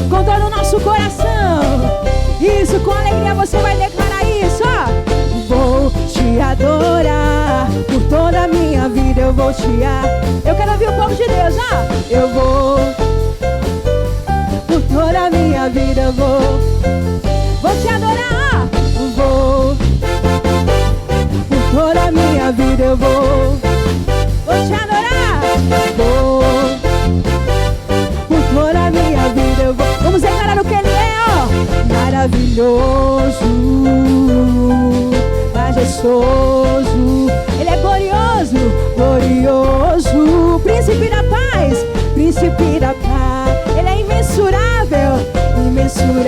com todo o nosso coração. Isso, com alegria você vai declarar isso, ó. Vou te adorar, por toda a minha vida eu vou te adorar. Eu quero ouvir o povo de Deus, ó. Eu vou, por toda a minha vida eu vou te adorar, vou, por toda a minha vida eu vou te adorar, vou, por toda a minha vida eu vou. Vamos declarar o que Ele é, ó. Maravilhoso, majestoso, Ele é glorioso, glorioso, príncipe da paz, príncipe da paz. Ele é imensurável, imensurável.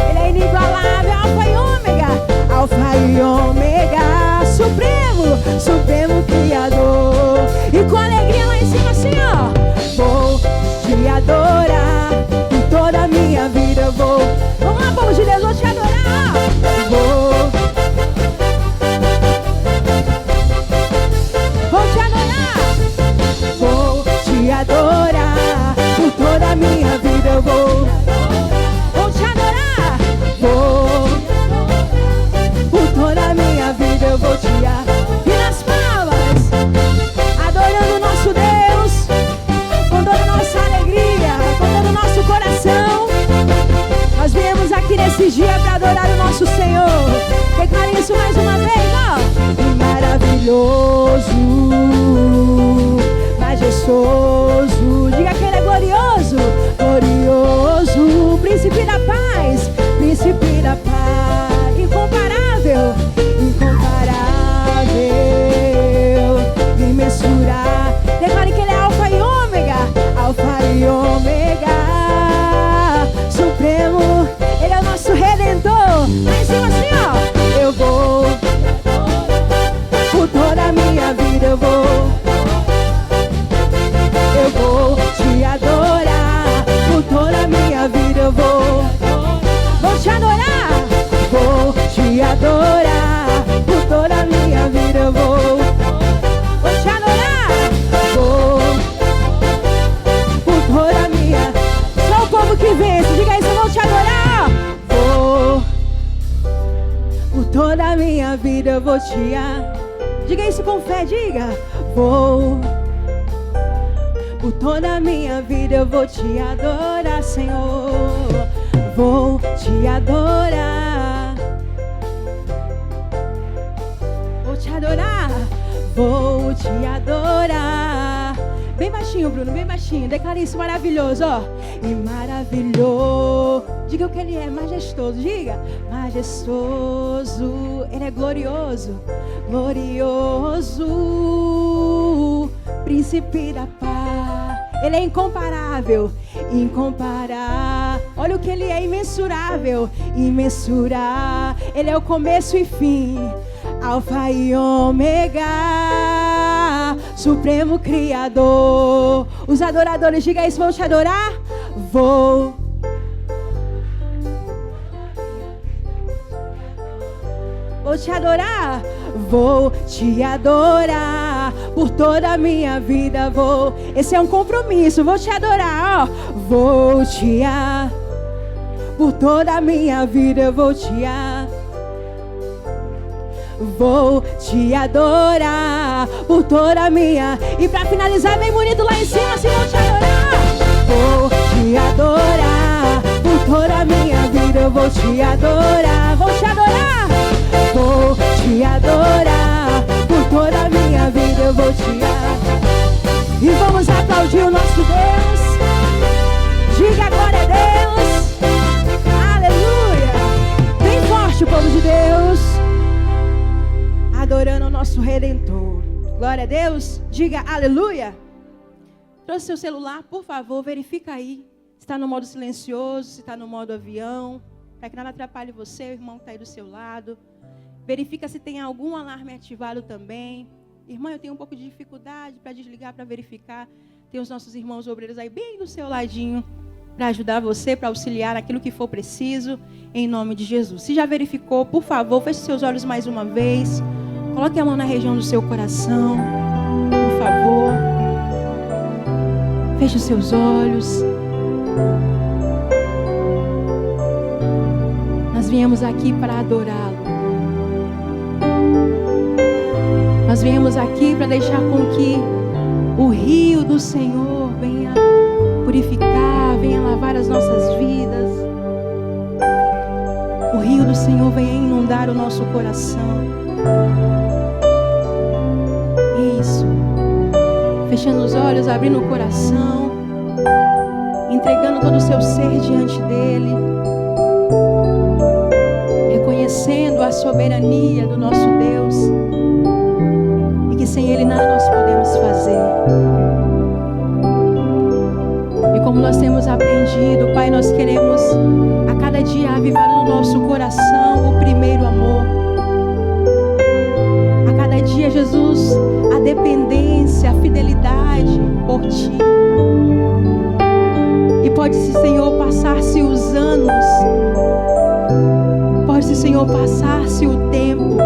Ele é inigualável, alfa e ômega, alfa e ômega, supremo, supremo criador. E com alegria lá em cima assim, ó. Vou te adorar, por toda a minha vida eu vou. Vamos lá, povo de Deus, vou te adorar. Vou te adorar. Vou te adorar, por toda a minha vida eu vou te adorar. Vou, por toda a minha vida eu vou te adorar. E nas palmas, adorando o nosso Deus, com toda a nossa alegria, com todo o nosso coração. Nós viemos aqui nesse dia para adorar o nosso Senhor. Declare isso mais uma vez, ó. E maravilhoso, majestoso, diga que Ele é glorioso, glorioso, príncipe da paz, príncipe da paz, incomparável, incomparável, imensurável. Declare que Ele é alfa e ômega, alfa e ômega, supremo, Ele é o nosso redentor. Lá em cima assim, ó. Eu vou, por toda a minha vida eu vou te adorar, por toda a minha vida eu vou te adorar, vou te adorar, por toda a minha vida eu vou te adorar, por toda a minha. Só o povo que vence, diga isso, eu vou te adorar, por toda a minha vida eu vou te adorar. Diga isso com fé, diga, vou, por toda a minha vida eu vou te adorar, Senhor. Vou te adorar. Vou te adorar. Vou te adorar. Bem baixinho, Bruno, bem baixinho. Declare isso maravilhoso, ó. E maravilhoso. Diga o que Ele é, majestoso. Diga, majestoso. Ele é glorioso, glorioso, príncipe da paz. Ele é incomparável, incomparável. Olha o que Ele é, imensurável, imensurável. Ele é o começo e fim, alfa e ômega, supremo criador. Os adoradores, diga isso, vou te adorar. Vou te adorar, vou te adorar, por toda a minha vida vou. Esse é um compromisso, vou te adorar, ó. Vou te adorar, por toda a minha vida eu vou te adorar. Vou te adorar, por toda a minha. E pra finalizar bem bonito lá em cima, assim, vou te adorar. Vou te adorar, por toda a minha vida eu vou te adorar. Vou te adorar. Vou te adorar, por toda a minha vida eu vou te adorar. E vamos aplaudir o nosso Deus. Diga glória a Deus. Aleluia. Bem forte o povo de Deus, adorando o nosso Redentor. Glória a Deus. Diga aleluia. Trouxe seu celular, por favor, verifica aí se está no modo silencioso, se está no modo avião, para que nada atrapalhe você, o irmão que está aí do seu lado. Verifica se tem algum alarme ativado também. Irmã, eu tenho um pouco de dificuldade para desligar, para verificar. Tem os nossos irmãos obreiros aí bem do seu ladinho para ajudar você, para auxiliar naquilo que for preciso, em nome de Jesus. Se já verificou, por favor, feche seus olhos mais uma vez. Coloque a mão na região do seu coração, por favor. Feche os seus olhos. Nós viemos aqui para adorá-lo. Nós viemos aqui para deixar com que o rio do Senhor venha purificar, venha lavar as nossas vidas. O rio do Senhor venha inundar o nosso coração. Isso. Fechando os olhos, abrindo o coração, entregando todo o seu ser diante dele, reconhecendo a soberania do nosso Deus, e que sem ele nada nós podemos fazer. E como nós temos aprendido, Pai, nós queremos a cada dia avivar no nosso coração o primeiro amor. A cada dia, Jesus, a dependência, a fidelidade por Ti. E pode-se, Senhor, passar-se os anos, pode-se, Senhor, passar-se o tempo,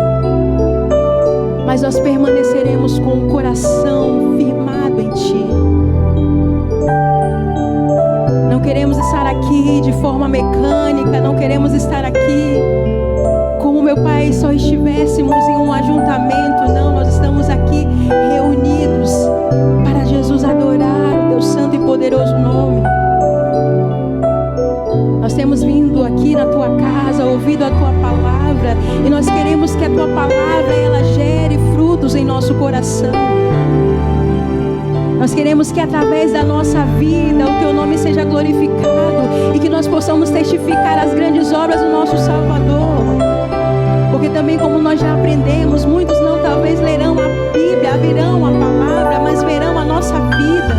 mas nós permaneceremos com o coração firmado em Ti. Não queremos estar aqui de forma mecânica, não queremos estar aqui como, meu Pai, só estivéssemos em um ajuntamento. Não, nós estamos aqui reunidos para Jesus adorar o Teu santo e poderoso nome. Nós temos vindo aqui na Tua casa, ouvido a Tua palavra, e nós queremos que a Tua palavra, ela gere frutos em nosso coração. Nós queremos que através da nossa vida o Teu nome seja glorificado e que nós possamos testificar as grandes obras do nosso Salvador. Porque também, como nós já aprendemos, muitos não talvez lerão a Bíblia, verão a palavra, mas verão a nossa vida.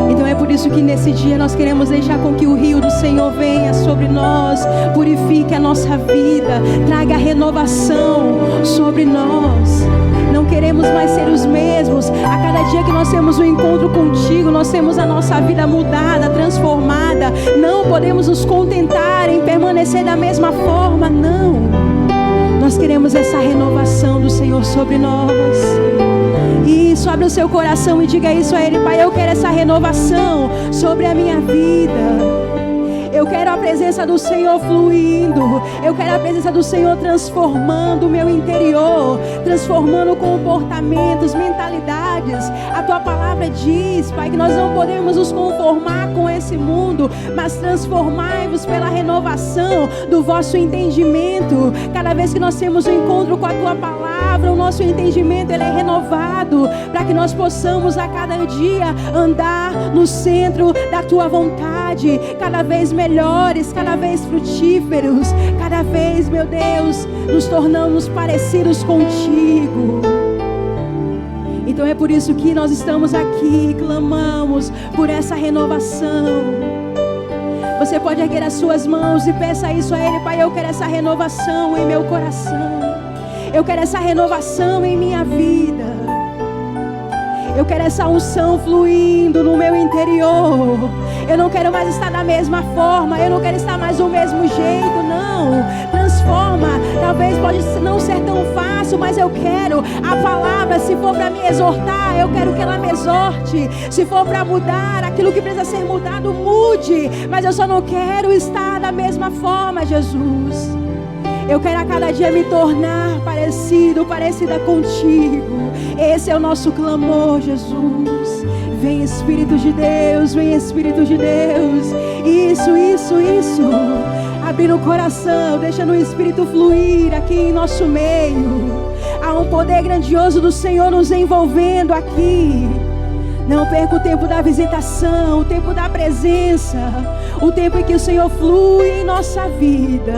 Então é por isso que nesse dia nós queremos deixar com que o rio do Senhor venha sobre nós, purifique a nossa vida, traga renovação sobre nós. Não queremos mais ser os mesmos. A cada dia que nós temos um encontro contigo, nós temos a nossa vida mudada, transformada. Não podemos nos contentar em permanecer da mesma forma, não. Nós queremos essa renovação do Senhor sobre nós. Isso, abre o seu coração e diga isso a Ele: Pai, eu quero essa renovação sobre a minha vida. Eu quero a presença do Senhor fluindo. Eu quero a presença do Senhor transformando o meu interior, transformando comportamentos, mentalidades. A Tua palavra diz, Pai, que nós não podemos nos conformar com esse mundo, mas transformai-vos pela renovação do vosso entendimento. Cada vez que nós temos um encontro com a Tua palavra, o nosso entendimento ele é renovado, para que nós possamos a cada dia andar no centro da Tua vontade, cada vez melhores, cada vez frutíferos, cada vez, meu Deus, nos tornamos parecidos contigo. Então é por isso que nós estamos aqui, clamamos por essa renovação. Você pode erguer as suas mãos e peça isso a Ele: Pai, eu quero essa renovação em meu coração. Eu quero essa renovação em minha vida. Eu quero essa unção fluindo no meu interior. Eu não quero mais estar da mesma forma. Eu não quero estar mais do mesmo jeito, não. Transforma. Talvez pode não ser tão fácil, mas eu quero a palavra. Se for para me exortar, eu quero que ela me exorte. Se for para mudar aquilo que precisa ser mudado, mude. Mas eu só não quero estar da mesma forma, Jesus. Eu quero a cada dia me tornar parecida contigo. Esse é o nosso clamor, Jesus. Vem Espírito de Deus, vem Espírito de Deus. Isso. Abrindo o coração, deixando o Espírito fluir aqui em nosso meio. Há um poder grandioso do Senhor nos envolvendo aqui. Não perca o tempo da visitação, o tempo da presença, o tempo em que o Senhor flui em nossa vida.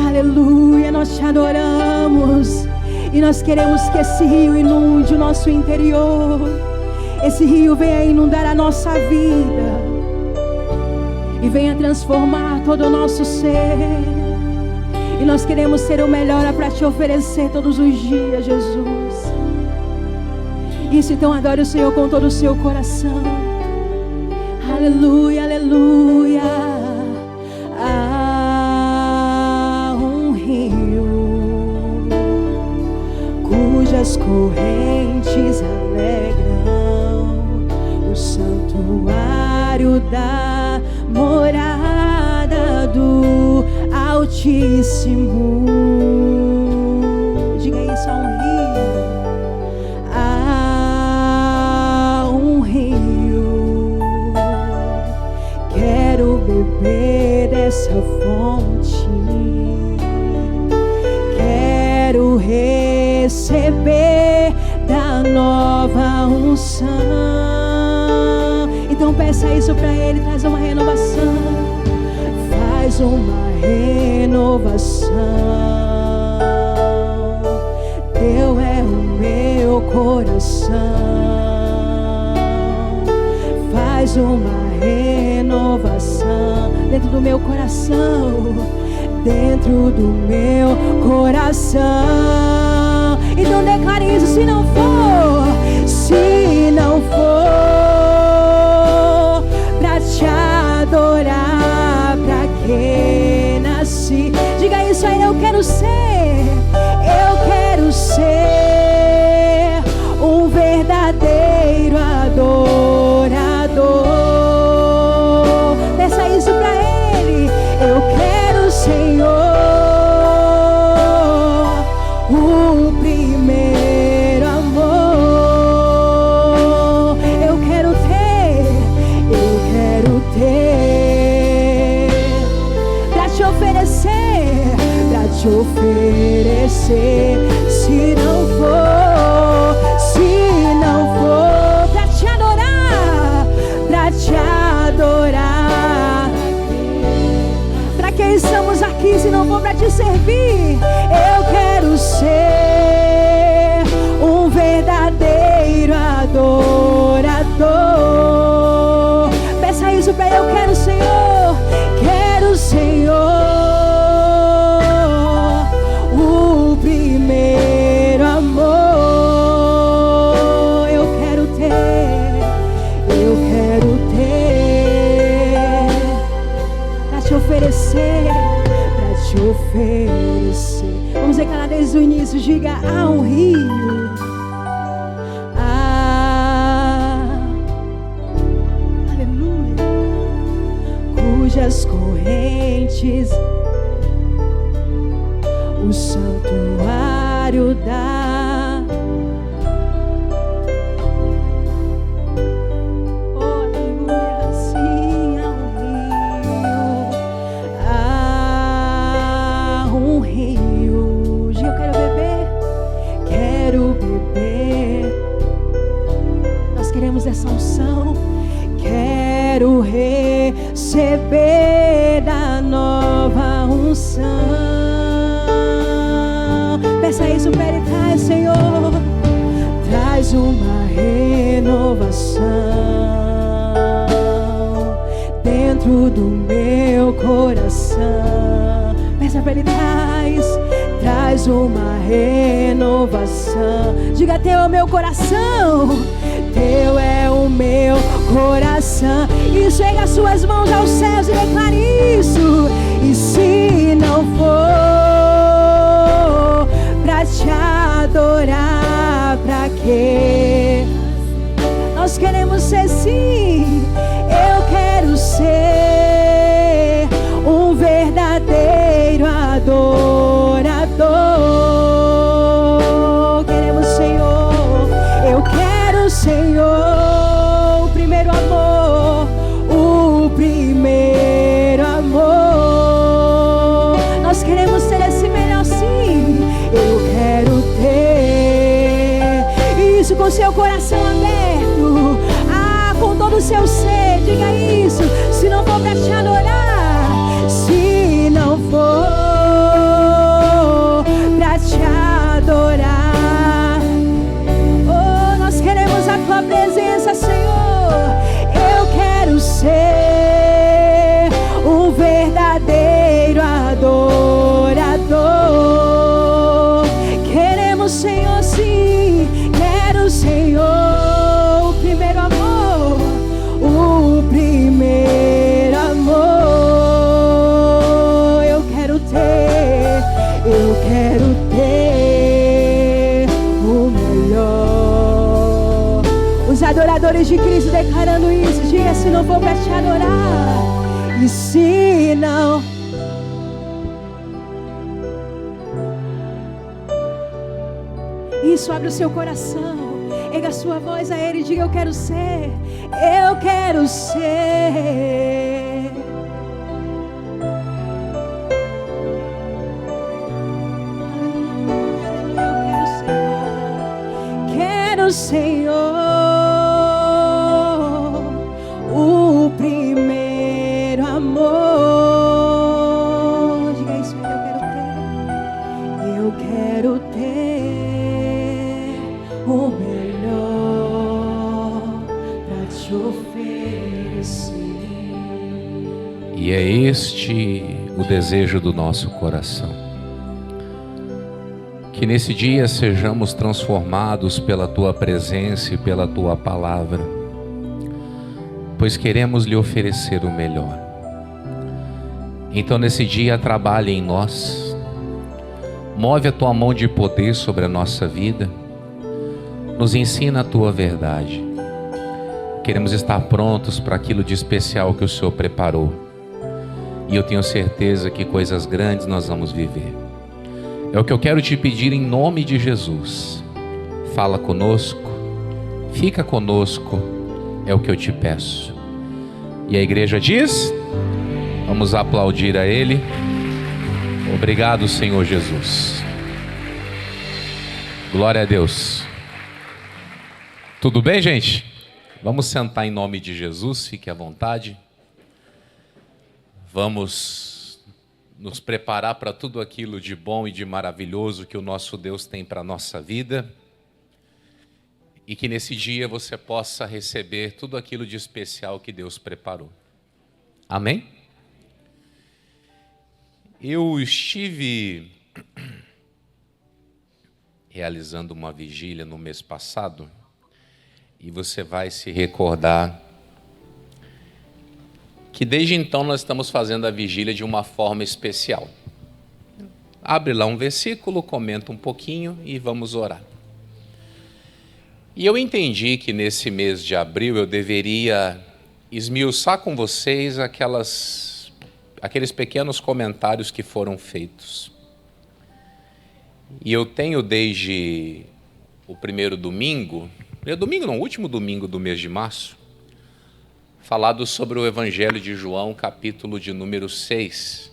Aleluia, nós te adoramos. E nós queremos que esse rio inunde o nosso interior. Esse rio venha inundar a nossa vida e venha transformar todo o nosso ser. E nós queremos ser o melhor para te oferecer todos os dias, Jesus. Isso, então adore o Senhor com todo o seu coração. Aleluia, aleluia. Há um rio cujas correntes alegram santuário da morada do Altíssimo. Diga isso, há um rio. Quero beber dessa fonte. Quero receber da nova unção. Então peça isso para Ele, traz uma renovação. Faz uma renovação. Teu é o meu coração. Faz uma renovação dentro do meu coração. Dentro do meu coração. Então declare isso, se não for pra te adorar, pra que nasci? Diga isso aí, eu quero ser um verdadeiro adorador. Peça isso pra Ele. Eu quero, Senhor, o primeiro amor. Eu quero ter pra te oferecer, se não for pra te adorar, pra que estamos aqui se não for pra te servir? Eu quero ser um verdadeiro adorador. Peça isso pra Ele. Eu quero, Senhor, o primeiro amor. Eu quero ter pra te oferecer. Vamos declarar desde o início. Diga, há um rio. Aleluia. Cujas correntes o santuário da aleluia. Sim, há um rio. Diga, eu quero beber. Nós queremos essa unção. Quero receber da nova unção. Peça isso para Ele. Traz, Senhor, traz uma renovação dentro do meu coração. Peça para Ele. Traz uma renovação. Diga, teu é o meu coração. Teu é o meu coração. E chega as suas mãos aos céus e declare isso. E se não for pra te adorar, pra quê? Nós queremos ser, sim. Eu quero ser um verdadeiro adorador. Queremos, Senhor. Eu quero, Senhor, o primeiro amor. O primeiro amor. Nós queremos ser esse melhor, sim. Eu quero ter isso com seu coração aberto. Com todo o seu ser. Diga isso. Se não for pra te adorar, se não for pra te adorar, oh, nós queremos a tua presença, Senhor. Eu quero ser um verdadeiro adorador. Queremos, Senhor, sim. Quero, Senhor, o primeiro amor. O primeiro amor. Eu quero ter. adoradores de Cristo declarando isso. Diga: se não for para te adorar, e se não. Isso, abre o seu coração, erga a sua voz a Ele e diga: eu quero ser, eu quero ser. Senhor, o primeiro amor. Diga isso, eu quero ter o melhor para te oferecer. E é este o desejo do nosso coração. Que nesse dia sejamos transformados pela Tua presença e pela Tua palavra, pois queremos lhe oferecer o melhor. Então nesse dia trabalhe em nós, move a Tua mão de poder sobre a nossa vida, nos ensina a Tua verdade. Queremos estar prontos para aquilo de especial que o Senhor preparou, e eu tenho certeza que coisas grandes nós vamos viver. É o que eu quero te pedir em nome de Jesus. Fala conosco, fica conosco, é o que eu te peço. E a igreja diz: vamos aplaudir a Ele. Obrigado, Senhor Jesus. Glória a Deus. Tudo bem, gente? Vamos sentar em nome de Jesus, fique à vontade. Vamos nos preparar para tudo aquilo de bom e de maravilhoso que o nosso Deus tem para a nossa vida, e que nesse dia você possa receber tudo aquilo de especial que Deus preparou. Amém? Eu estive realizando uma vigília no mês passado, e você vai se recordar que desde então nós estamos fazendo a vigília de uma forma especial. Abre lá um versículo, comenta um pouquinho e vamos orar. E eu entendi que nesse mês de abril eu deveria esmiuçar com vocês aqueles pequenos comentários que foram feitos. E eu tenho desde o último domingo do mês de março, falado sobre o Evangelho de João, capítulo de número 6.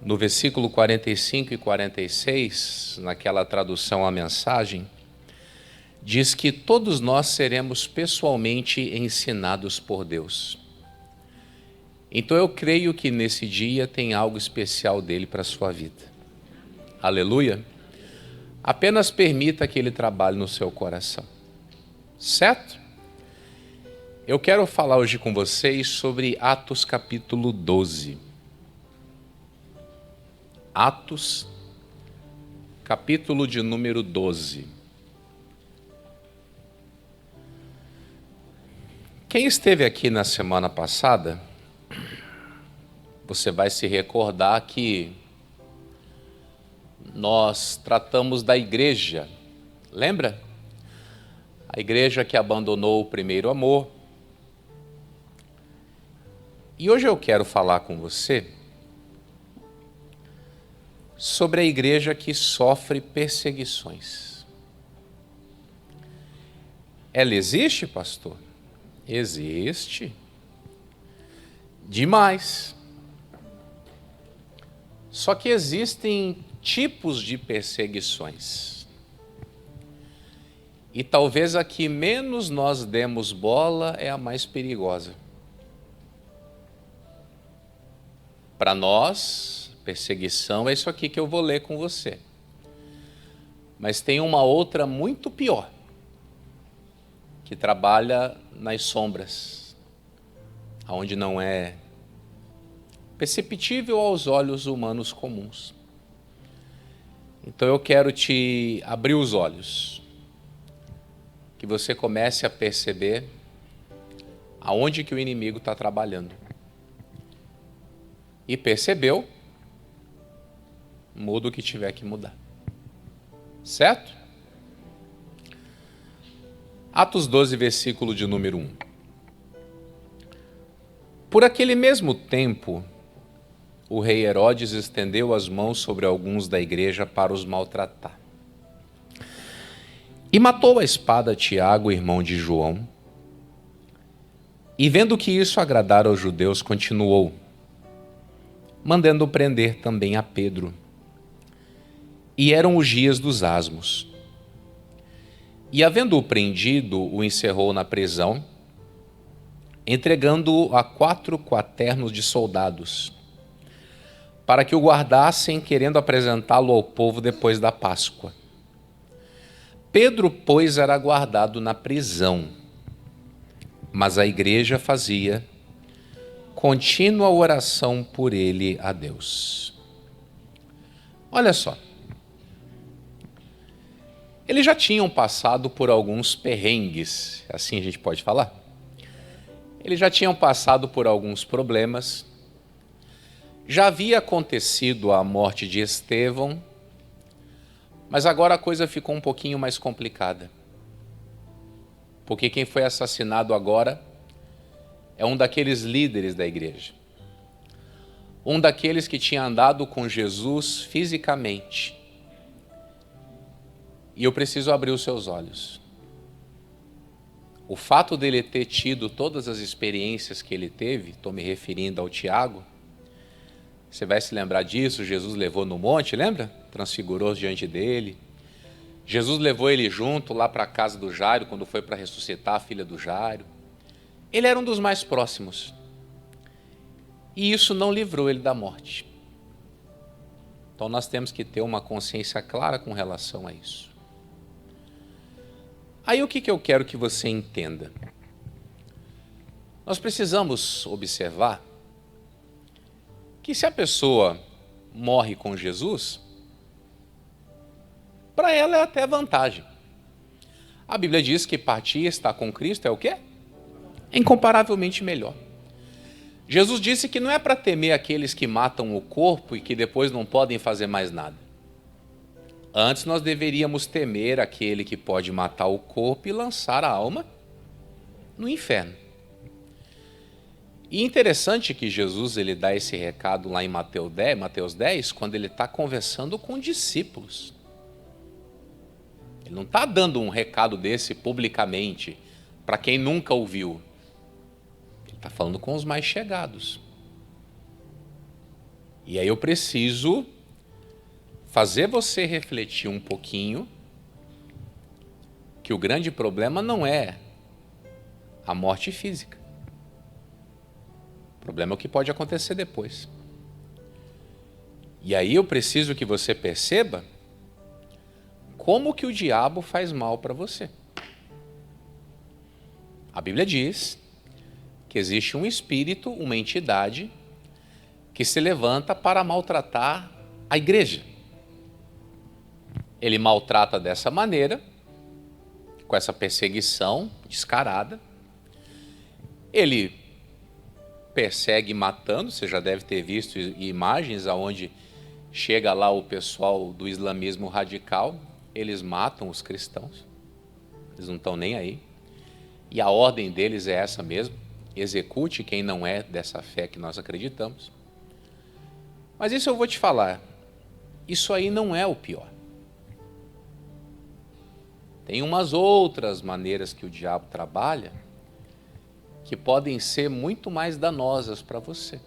No versículo 45 e 46, naquela tradução à mensagem, diz que todos nós seremos pessoalmente ensinados por Deus. Então eu creio que nesse dia tem algo especial dele para a sua vida. Aleluia! Apenas permita que ele trabalhe no seu coração. Certo? Eu quero falar hoje com vocês sobre Atos capítulo 12. Atos, capítulo de número 12. Quem esteve aqui na semana passada, você vai se recordar que nós tratamos da igreja, lembra? A igreja que abandonou o primeiro amor. E hoje eu quero falar com você sobre a igreja que sofre perseguições. Ela existe, pastor? Existe. Demais. Só que existem tipos de perseguições. E talvez a que menos nós demos bola é a mais perigosa. Para nós, perseguição é isso aqui que eu vou ler com você. Mas tem uma outra muito pior, que trabalha nas sombras, onde não é perceptível aos olhos humanos comuns. Então eu quero te abrir os olhos, que você comece a perceber aonde que o inimigo está trabalhando. E percebeu, muda o que tiver que mudar. Certo? Atos 12, versículo de número 1. Por aquele mesmo tempo, o rei Herodes estendeu as mãos sobre alguns da igreja para os maltratar. E matou a espada Tiago, irmão de João. E vendo que isso agradara aos judeus, continuou, mandando prender também a Pedro. E eram os dias dos asmos. E havendo-o prendido, o encerrou na prisão, entregando-o a 4 quaternos de soldados, para que o guardassem, querendo apresentá-lo ao povo depois da Páscoa. Pedro, pois, era guardado na prisão, mas a igreja fazia contínua oração por ele a Deus. Olha só. Eles já tinham passado por alguns perrengues, assim a gente pode falar. Eles já tinham passado por alguns problemas. Já havia acontecido a morte de Estevão, mas agora a coisa ficou um pouquinho mais complicada. Porque quem foi assassinado agora é um daqueles líderes da igreja. Um daqueles que tinha andado com Jesus fisicamente. E eu preciso abrir os seus olhos. O fato dele ter tido todas as experiências que ele teve, estou me referindo ao Tiago, você vai se lembrar disso, Jesus levou no monte, lembra? Transfigurou diante dele. Jesus levou ele junto lá para a casa do Jairo, quando foi para ressuscitar a filha do Jairo. Ele era um dos mais próximos. E isso não livrou ele da morte. Então nós temos que ter uma consciência clara com relação a isso. Aí o que eu quero que você entenda? Nós precisamos observar que se a pessoa morre com Jesus, para ela é até vantagem. A Bíblia diz que partir e estar com Cristo é o quê? É incomparavelmente melhor. Jesus disse que não é para temer aqueles que matam o corpo e que depois não podem fazer mais nada. Antes nós deveríamos temer aquele que pode matar o corpo e lançar a alma no inferno. E interessante que Jesus ele dá esse recado lá em Mateus 10, quando ele está conversando com discípulos. Ele não está dando um recado desse publicamente, para quem nunca ouviu. Ele está falando com os mais chegados. E aí eu preciso fazer você refletir um pouquinho que o grande problema não é a morte física. O problema é o que pode acontecer depois. E aí eu preciso que você perceba como que o diabo faz mal para você. A Bíblia diz que existe um espírito, uma entidade, que se levanta para maltratar a igreja. Ele maltrata dessa maneira, com essa perseguição descarada. Ele persegue matando, você já deve ter visto imagens onde chega lá o pessoal do islamismo radical, eles matam os cristãos, eles não estão nem aí. E a ordem deles é essa mesmo, execute quem não é dessa fé que nós acreditamos. Mas isso eu vou te falar, isso aí não é o pior. Tem umas outras maneiras que o diabo trabalha que podem ser muito mais danosas para você.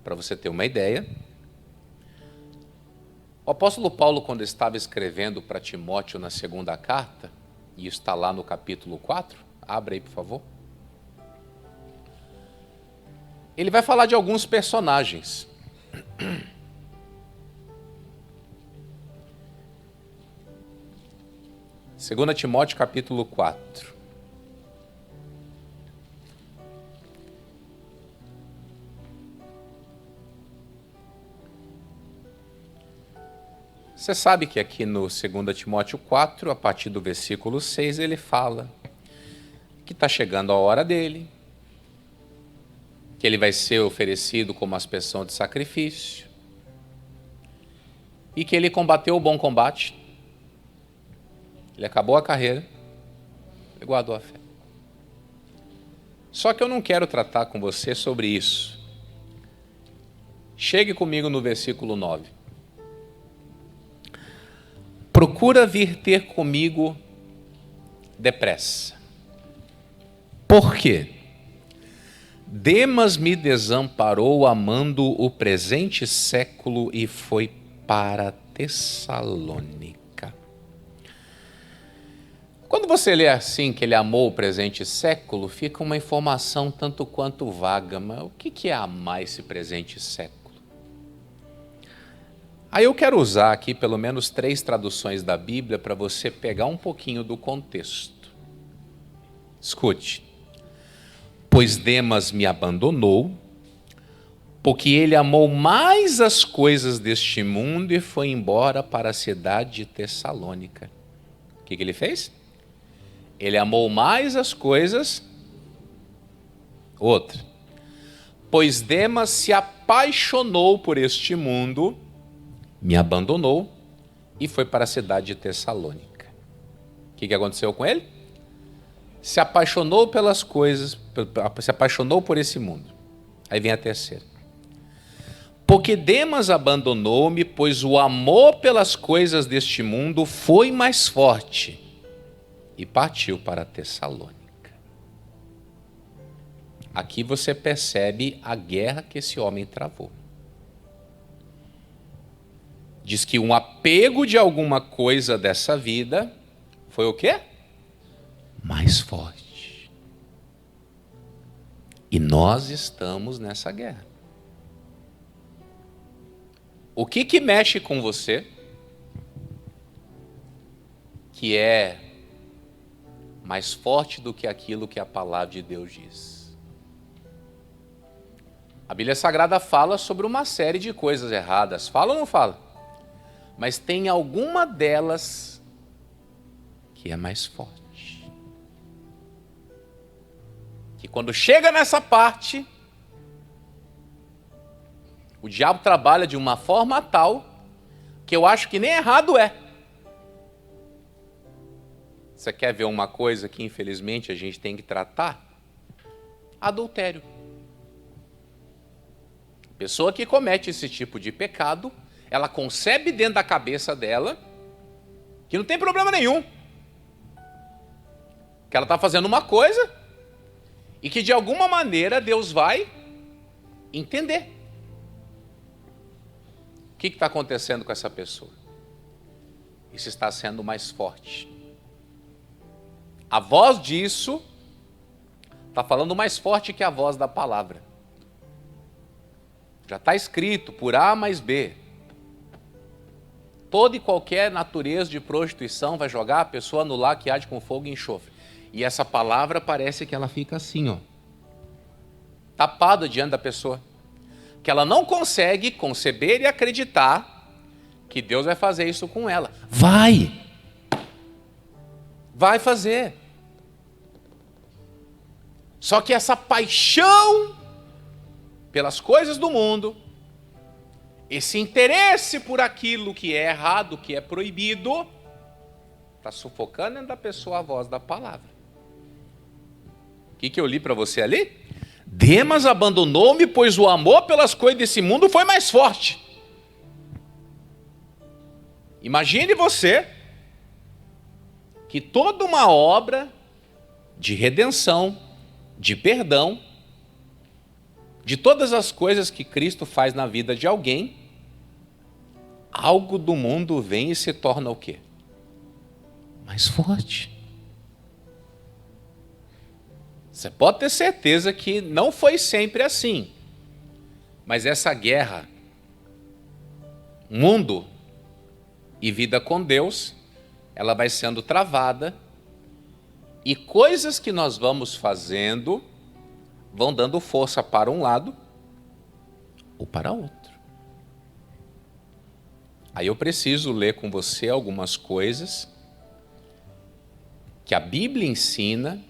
Para você ter uma ideia, o apóstolo Paulo, quando estava escrevendo para Timóteo na segunda carta, e isso está lá no capítulo 4, abre aí por favor. Ele vai falar de alguns personagens. 2 Timóteo capítulo 4. Você sabe que aqui no 2 Timóteo 4, a partir do versículo 6, ele fala que está chegando a hora dele, que ele vai ser oferecido como aspersão de sacrifício, e que ele combateu o bom combate, Ele acabou a carreira, ele guardou a fé. Só que eu não quero tratar com você sobre isso. Chegue comigo no versículo 9. Procura vir ter comigo depressa. Por quê? Demas me desamparou amando o presente século e foi para Tessalônica. Quando você lê assim que ele amou o presente século, fica uma informação tanto quanto vaga. Mas o que é amar esse presente século? Aí eu quero usar aqui pelo menos 3 traduções da Bíblia para você pegar um pouquinho do contexto. Escute. Pois Demas me abandonou, porque ele amou mais as coisas deste mundo e foi embora para a cidade de Tessalônica. O que ele fez? Ele amou mais as coisas. Outra. Pois Demas se apaixonou por este mundo, me abandonou e foi para a cidade de Tessalônica. O que aconteceu com ele? Se apaixonou pelas coisas, se apaixonou por esse mundo. Aí vem a terceira. Porque Demas abandonou-me, pois o amor pelas coisas deste mundo foi mais forte e partiu para Tessalônica. Aqui você percebe a guerra que esse homem travou. Diz que um apego de alguma coisa dessa vida foi o quê? Mais forte. E nós estamos nessa guerra. O que mexe com você, que é mais forte do que aquilo que a palavra de Deus diz? A Bíblia Sagrada fala sobre uma série de coisas erradas. Fala ou não fala? Mas tem alguma delas que é mais forte. Que quando chega nessa parte, o diabo trabalha de uma forma tal que eu acho que nem errado é. Você quer ver uma coisa que infelizmente a gente tem que tratar? Adultério. Pessoa que comete esse tipo de pecado, ela concebe dentro da cabeça dela que não tem problema nenhum. Que ela está fazendo uma coisa e que de alguma maneira Deus vai entender. O que está acontecendo com essa pessoa? Isso está sendo mais forte. A voz disso está falando mais forte que a voz da palavra. Já está escrito por A mais B. Toda e qualquer natureza de prostituição vai jogar a pessoa no lago que arde com fogo e enxofre. E essa palavra parece que ela fica assim, ó, tapada diante da pessoa. Que ela não consegue conceber e acreditar que Deus vai fazer isso com ela. Vai fazer. Só que essa paixão pelas coisas do mundo, esse interesse por aquilo que é errado, que é proibido, está sufocando dentro da pessoa a voz da palavra. O que eu li para você ali? Demas abandonou-me, pois o amor pelas coisas desse mundo foi mais forte. Imagine você que toda uma obra de redenção, de perdão, de todas as coisas que Cristo faz na vida de alguém, algo do mundo vem e se torna o quê? Mais forte. Você pode ter certeza que não foi sempre assim. Mas essa guerra, mundo e vida com Deus, ela vai sendo travada e coisas que nós vamos fazendo vão dando força para um lado ou para outro. Aí eu preciso ler com você algumas coisas que a Bíblia ensina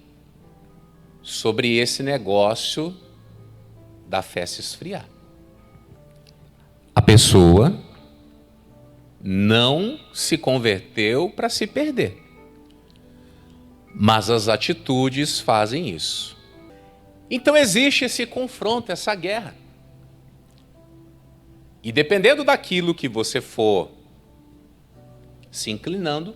sobre esse negócio da fé se esfriar. A pessoa não se converteu para se perder. Mas as atitudes fazem isso. Então existe esse confronto, essa guerra. E dependendo daquilo que você for se inclinando,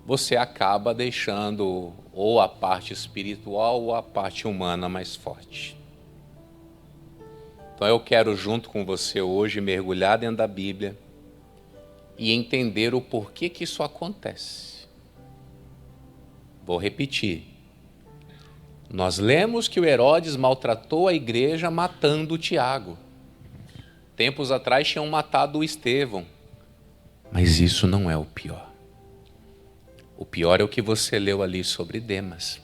você acaba deixando ou a parte espiritual ou a parte humana mais forte. Então eu quero, junto com você hoje, mergulhar dentro da Bíblia e entender o porquê que isso acontece. Vou repetir. Nós lemos que o Herodes maltratou a igreja matando o Tiago. Tempos atrás tinham matado o Estevão. Mas isso não é o pior. O pior é o que você leu ali sobre Demas.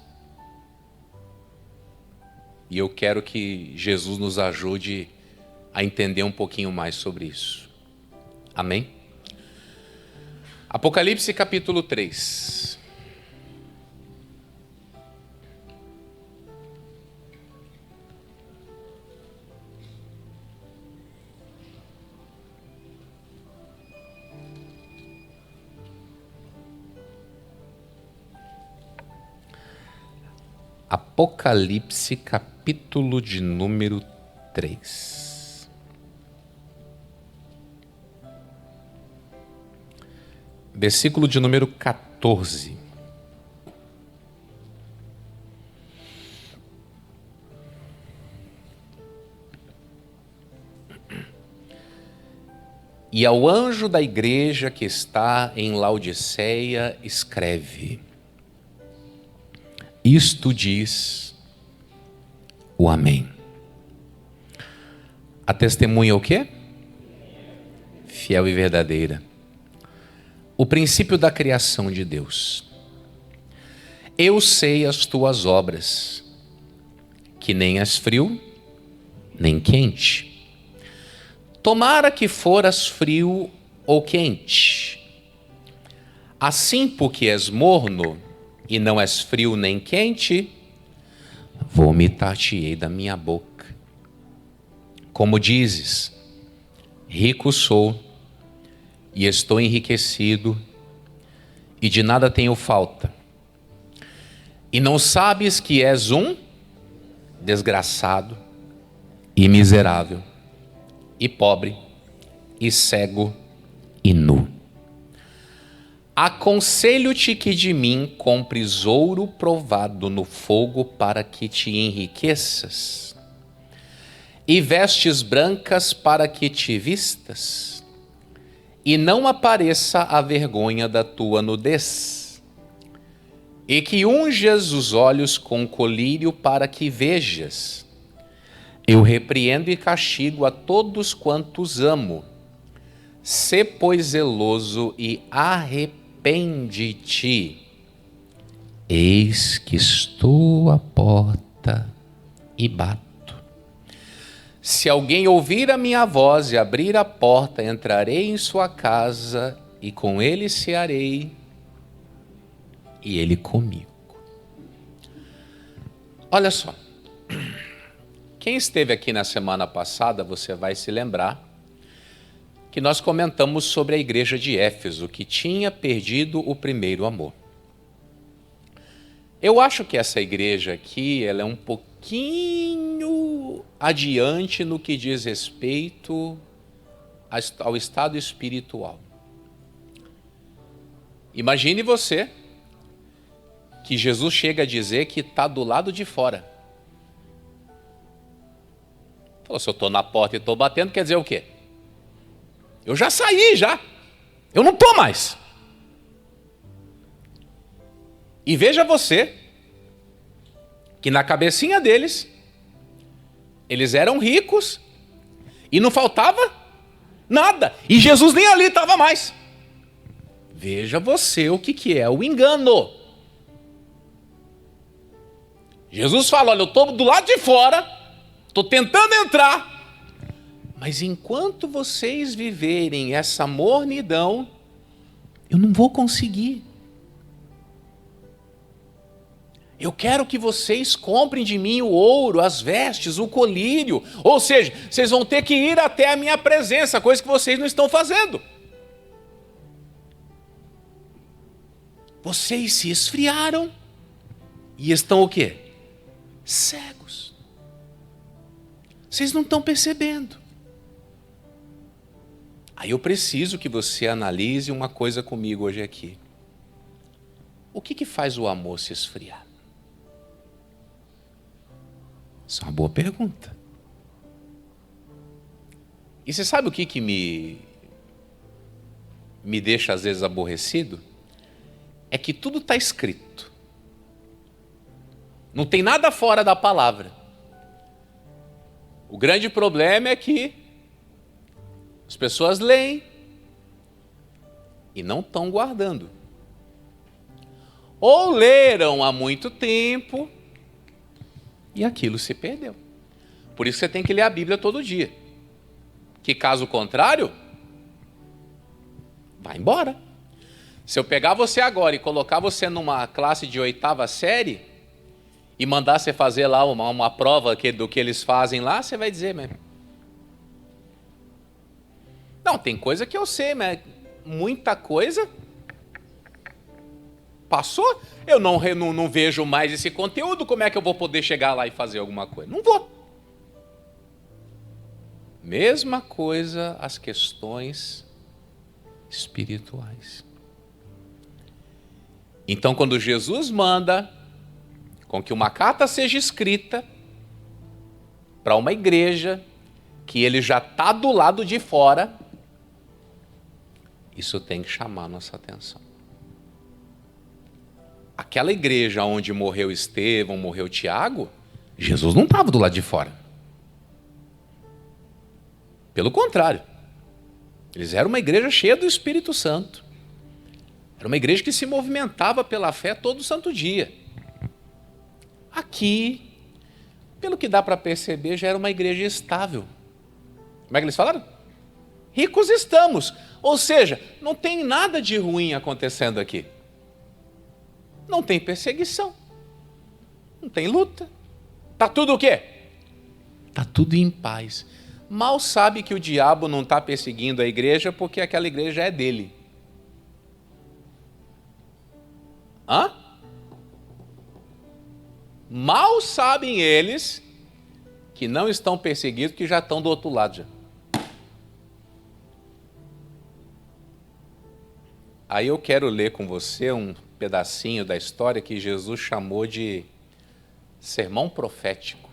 E eu quero que Jesus nos ajude a entender um pouquinho mais sobre isso. Amém? Apocalipse capítulo 3. Apocalipse, capítulo de número 3. Versículo de número 14. E ao anjo da igreja que está em Laodiceia, escreve: isto diz o Amém. A testemunha é o quê? Fiel e verdadeira. O princípio da criação de Deus. Eu sei as tuas obras, que nem és frio, nem quente. Tomara que foras frio ou quente. Assim, porque és morno, e não és frio nem quente, vomitar-te-ei da minha boca. Como dizes, rico sou, e estou enriquecido, e de nada tenho falta. E não sabes que és um desgraçado, e miserável, e pobre, e cego, e nu. Aconselho-te que de mim compres ouro provado no fogo para que te enriqueças, e vestes brancas para que te vistas, e não apareça a vergonha da tua nudez, e que unjas os olhos com colírio para que vejas. Eu repreendo e castigo a todos quantos amo. Sê, pois, zeloso e arrepende-te. Eis que estou à porta e bato. Se alguém ouvir a minha voz e abrir a porta, entrarei em sua casa e com ele cearei e ele comigo. Olha só. Quem esteve aqui na semana passada, você vai se lembrar que nós comentamos sobre a igreja de Éfeso, que tinha perdido o primeiro amor. Eu acho que essa igreja aqui, ela é um pouquinho adiante no que diz respeito ao estado espiritual. Imagine você que Jesus chega a dizer que está do lado de fora. Falou, se eu estou na porta e estou batendo, quer dizer o quê? Eu já saí, já. Eu não estou mais. E veja você, que na cabecinha deles, eles eram ricos e não faltava nada. E Jesus nem ali estava mais. Veja você o que é o engano. Jesus fala, olha, eu estou do lado de fora, estou tentando entrar, mas enquanto vocês viverem essa mornidão, eu não vou conseguir. Eu quero que vocês comprem de mim o ouro, as vestes, o colírio. Ou seja, vocês vão ter que ir até a minha presença, coisa que vocês não estão fazendo. Vocês se esfriaram e estão o quê? Cegos. Vocês não estão percebendo. Aí eu preciso que você analise uma coisa comigo hoje aqui. O que faz o amor se esfriar? Isso é uma boa pergunta. E você sabe o que me deixa às vezes aborrecido? É que tudo está escrito. Não tem nada fora da palavra. O grande problema é que as pessoas leem e não estão guardando. Ou leram há muito tempo e aquilo se perdeu. Por isso você tem que ler a Bíblia todo dia. Que caso contrário, vai embora. Se eu pegar você agora e colocar você numa classe de 8ª série e mandar você fazer lá uma prova do que eles fazem lá, você vai dizer, mas... Não, tem coisa que eu sei, mas muita coisa passou. Eu não vejo mais esse conteúdo, como é que eu vou poder chegar lá e fazer alguma coisa? Não vou. Mesma coisa as questões espirituais. Então, quando Jesus manda com que uma carta seja escrita para uma igreja que ele já está do lado de fora, isso tem que chamar a nossa atenção. Aquela igreja onde morreu Estevão, morreu Tiago, Jesus não estava do lado de fora. Pelo contrário, eles eram uma igreja cheia do Espírito Santo. Era uma igreja que se movimentava pela fé todo santo dia. Aqui, pelo que dá para perceber, já era uma igreja estável. Como é que eles falaram? Ricos estamos. Ou seja, não tem nada de ruim acontecendo aqui. Não tem perseguição. Não tem luta. Está tudo o quê? Está tudo em paz. Mal sabe que o diabo não está perseguindo a igreja porque aquela igreja é dele. Hã? Mal sabem eles que não estão perseguidos, que já estão do outro lado já. Aí eu quero ler com você um pedacinho da história que Jesus chamou de sermão profético.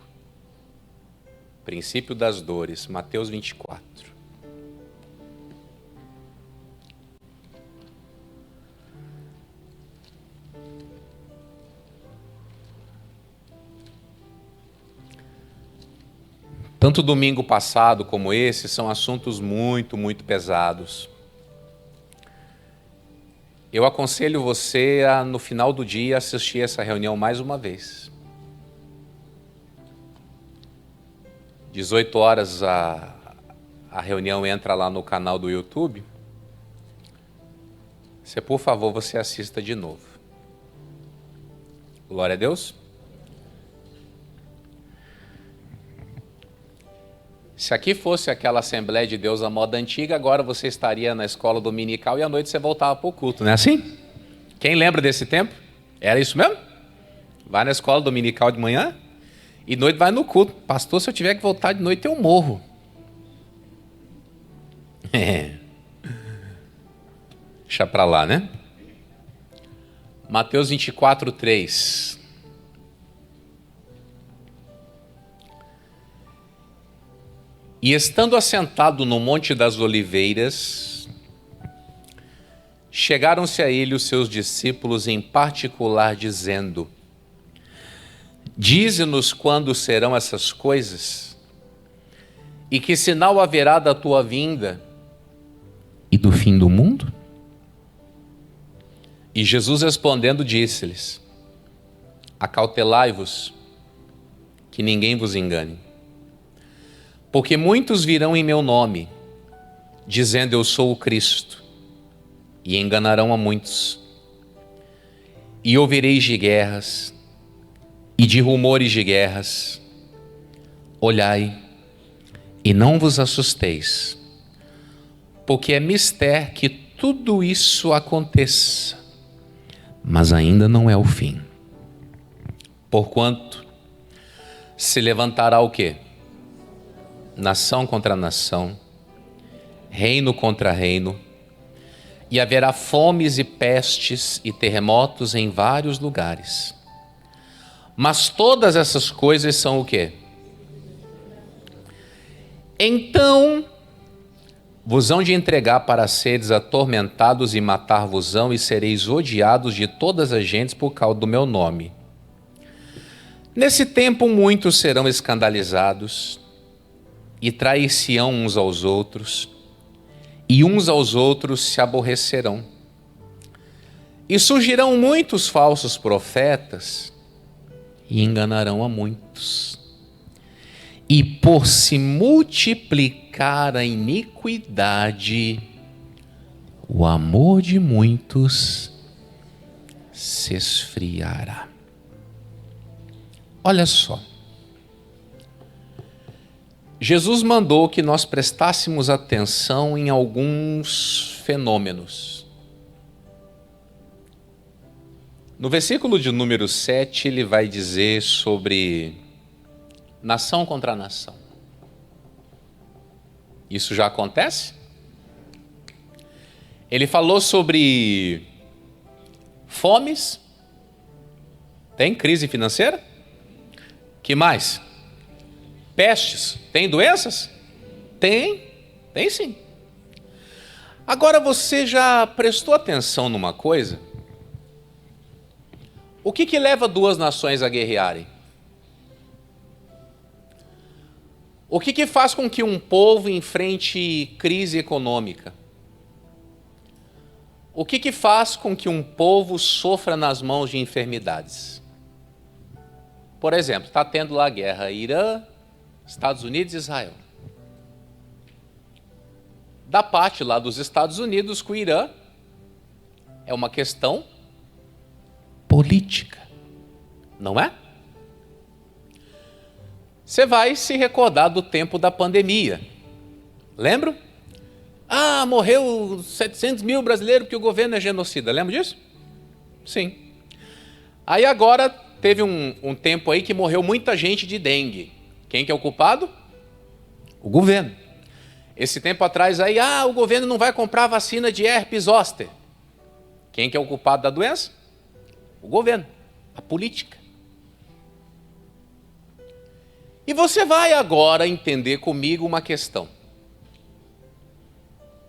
Princípio das dores, Mateus 24. Tanto domingo passado como esse são assuntos muito, muito pesados. Eu aconselho você a, no final do dia, assistir essa reunião mais uma vez. 18 horas a reunião entra lá no canal do YouTube. Se por favor você assista de novo. Glória a Deus. Se aqui fosse aquela Assembleia de Deus à moda antiga, agora você estaria na escola dominical e à noite você voltava para o culto, não é assim? Quem lembra desse tempo? Era isso mesmo? Vai na escola dominical de manhã e de noite vai no culto. Pastor, se eu tiver que voltar de noite eu morro. Deixa para lá, né? Mateus 24, 3. E estando assentado no Monte das Oliveiras, chegaram-se a ele os seus discípulos em particular, dizendo: Dize-nos quando serão essas coisas, e que sinal haverá da tua vinda e do fim do mundo? E Jesus respondendo disse-lhes: Acautelai-vos, que ninguém vos engane. Porque muitos virão em meu nome, dizendo eu sou o Cristo, e enganarão a muitos. E ouvireis de guerras, e de rumores de guerras. Olhai, e não vos assusteis, porque é mister que tudo isso aconteça, mas ainda não é o fim. Porquanto se levantará o quê? Nação contra nação, reino contra reino, e haverá fomes e pestes e terremotos em vários lugares. Mas todas essas coisas são o quê? Então vos hão de entregar para seres atormentados e matar-vos-ão, e sereis odiados de todas as gentes por causa do meu nome. Nesse tempo muitos serão escandalizados e trair-se-ão uns aos outros, e uns aos outros se aborrecerão. E surgirão muitos falsos profetas e enganarão a muitos. E por se multiplicar a iniquidade, o amor de muitos se esfriará. Olha só. Jesus mandou que nós prestássemos atenção em alguns fenômenos. No versículo de número 7, ele vai dizer sobre nação contra nação. Isso já acontece? Ele falou sobre fomes. Tem crise financeira? Que mais? Pestes. Tem doenças? Tem sim. Agora você já prestou atenção numa coisa? O que leva duas nações a guerrearem? O que faz com que um povo enfrente crise econômica? O que faz com que um povo sofra nas mãos de enfermidades? Por exemplo, está tendo lá a guerra Irã, Estados Unidos e Israel. Da parte lá dos Estados Unidos com o Irã, é uma questão política, não é? Você vai se recordar do tempo da pandemia. Lembra? Morreu 700 mil brasileiros porque o governo é genocida. Lembra disso? Sim. Aí agora teve um tempo aí que morreu muita gente de dengue. Quem que é o culpado? O governo. Esse tempo atrás aí, o governo não vai comprar vacina de herpes zoster. Quem que é o culpado da doença? O governo, a política. E você vai agora entender comigo uma questão.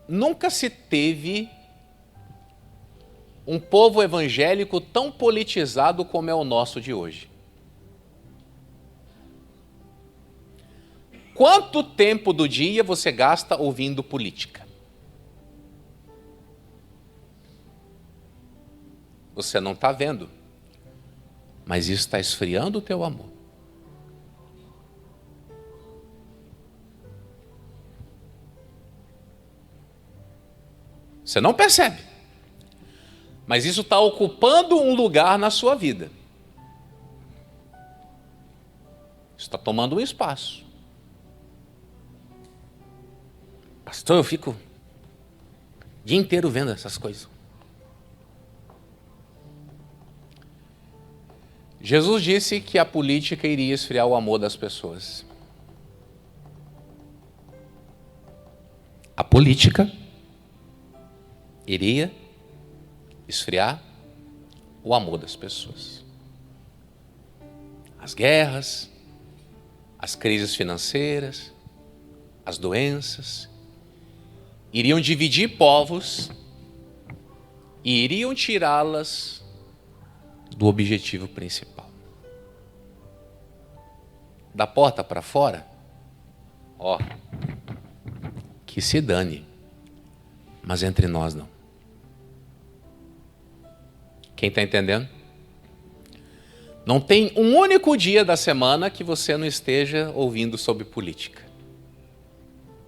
Nunca se teve um povo evangélico tão politizado como é o nosso de hoje. Quanto tempo do dia você gasta ouvindo política? Você não está vendo, mas isso está esfriando o teu amor. Você não percebe, mas isso está ocupando um lugar na sua vida. Isso está tomando um espaço. Pastor, eu fico o dia inteiro vendo essas coisas. Jesus disse que a política iria esfriar o amor das pessoas. A política iria esfriar o amor das pessoas. As guerras, as crises financeiras, as doenças, iriam dividir povos e iriam tirá-las do objetivo principal. Da porta para fora, que se dane, mas entre nós não. Quem está entendendo? Não tem um único dia da semana que você não esteja ouvindo sobre política.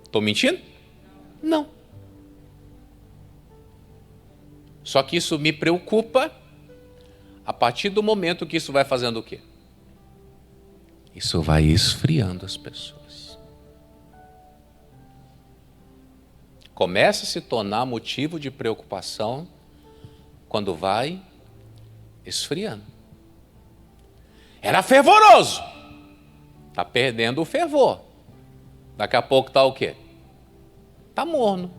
Estou mentindo? Não. Só que isso me preocupa a partir do momento que isso vai fazendo o quê? Isso vai esfriando as pessoas. Começa a se tornar motivo de preocupação quando vai esfriando. Era fervoroso. Está perdendo o fervor. Daqui a pouco está o quê? Está morno.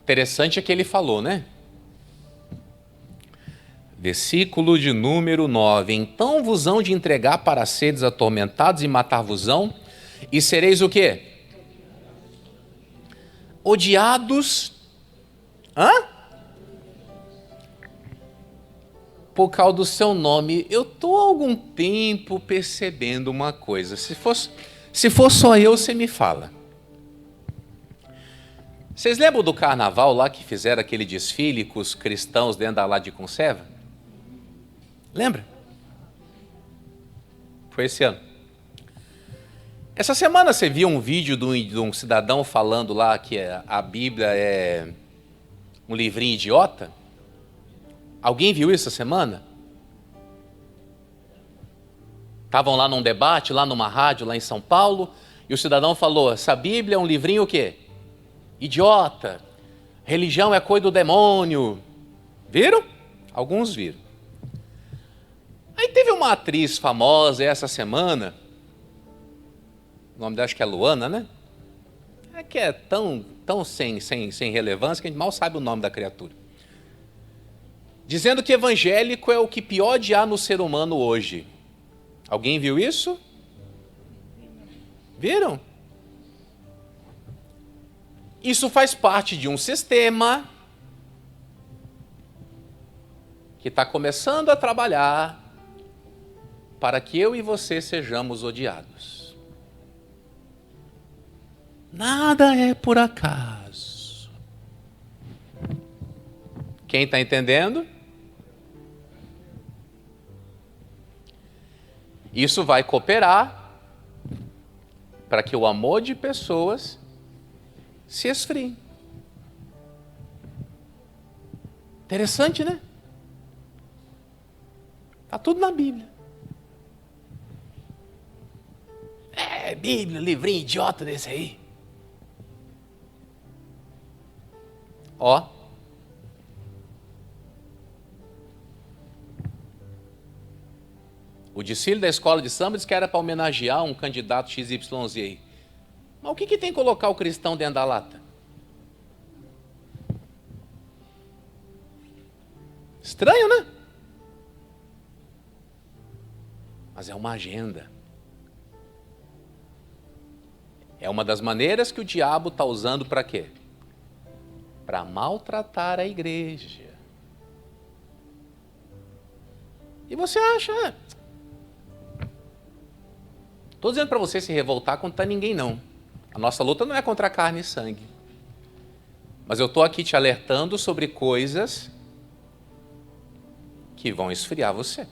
Interessante é que ele falou, né? Versículo de número 9. Então vos hão de entregar para seres atormentados e matar-vos-ão, e sereis o quê? Odiados. Por causa do seu nome. Eu estou há algum tempo percebendo uma coisa. Se for só eu, você me fala. Vocês lembram do carnaval lá que fizeram aquele desfile com os cristãos dentro da lata de conserva? Lembra? Foi esse ano. Essa semana você viu um vídeo de um cidadão falando lá que a Bíblia é um livrinho idiota? Alguém viu isso essa semana? Estavam lá num debate, lá numa rádio, lá em São Paulo, e o cidadão falou, essa Bíblia é um livrinho o quê? Idiota. Religião é coisa do demônio. Viram? Alguns viram. Aí teve uma atriz famosa essa semana, o nome dela acho que é Luana, né? É que é tão sem relevância que a gente mal sabe o nome da criatura. Dizendo que evangélico é o que pior há no ser humano hoje. Alguém viu isso? Viram? Isso faz parte de um sistema que está começando a trabalhar para que eu e você sejamos odiados. Nada é por acaso. Quem está entendendo? Isso vai cooperar para que o amor de pessoas se esfrie. Interessante, né? Está tudo na Bíblia. Bíblia, livrinho idiota desse aí. Ó. O desfile da escola de samba diz que era para homenagear um candidato XYZ aí. Mas o que tem que colocar o cristão dentro da lata? Estranho, né? Mas é uma agenda. É uma das maneiras que o diabo está usando para quê? Para maltratar a igreja. E você acha... Estou dizendo para você se revoltar contra ninguém, não. A nossa luta não é contra carne e sangue. Mas eu estou aqui te alertando sobre coisas que vão esfriar você.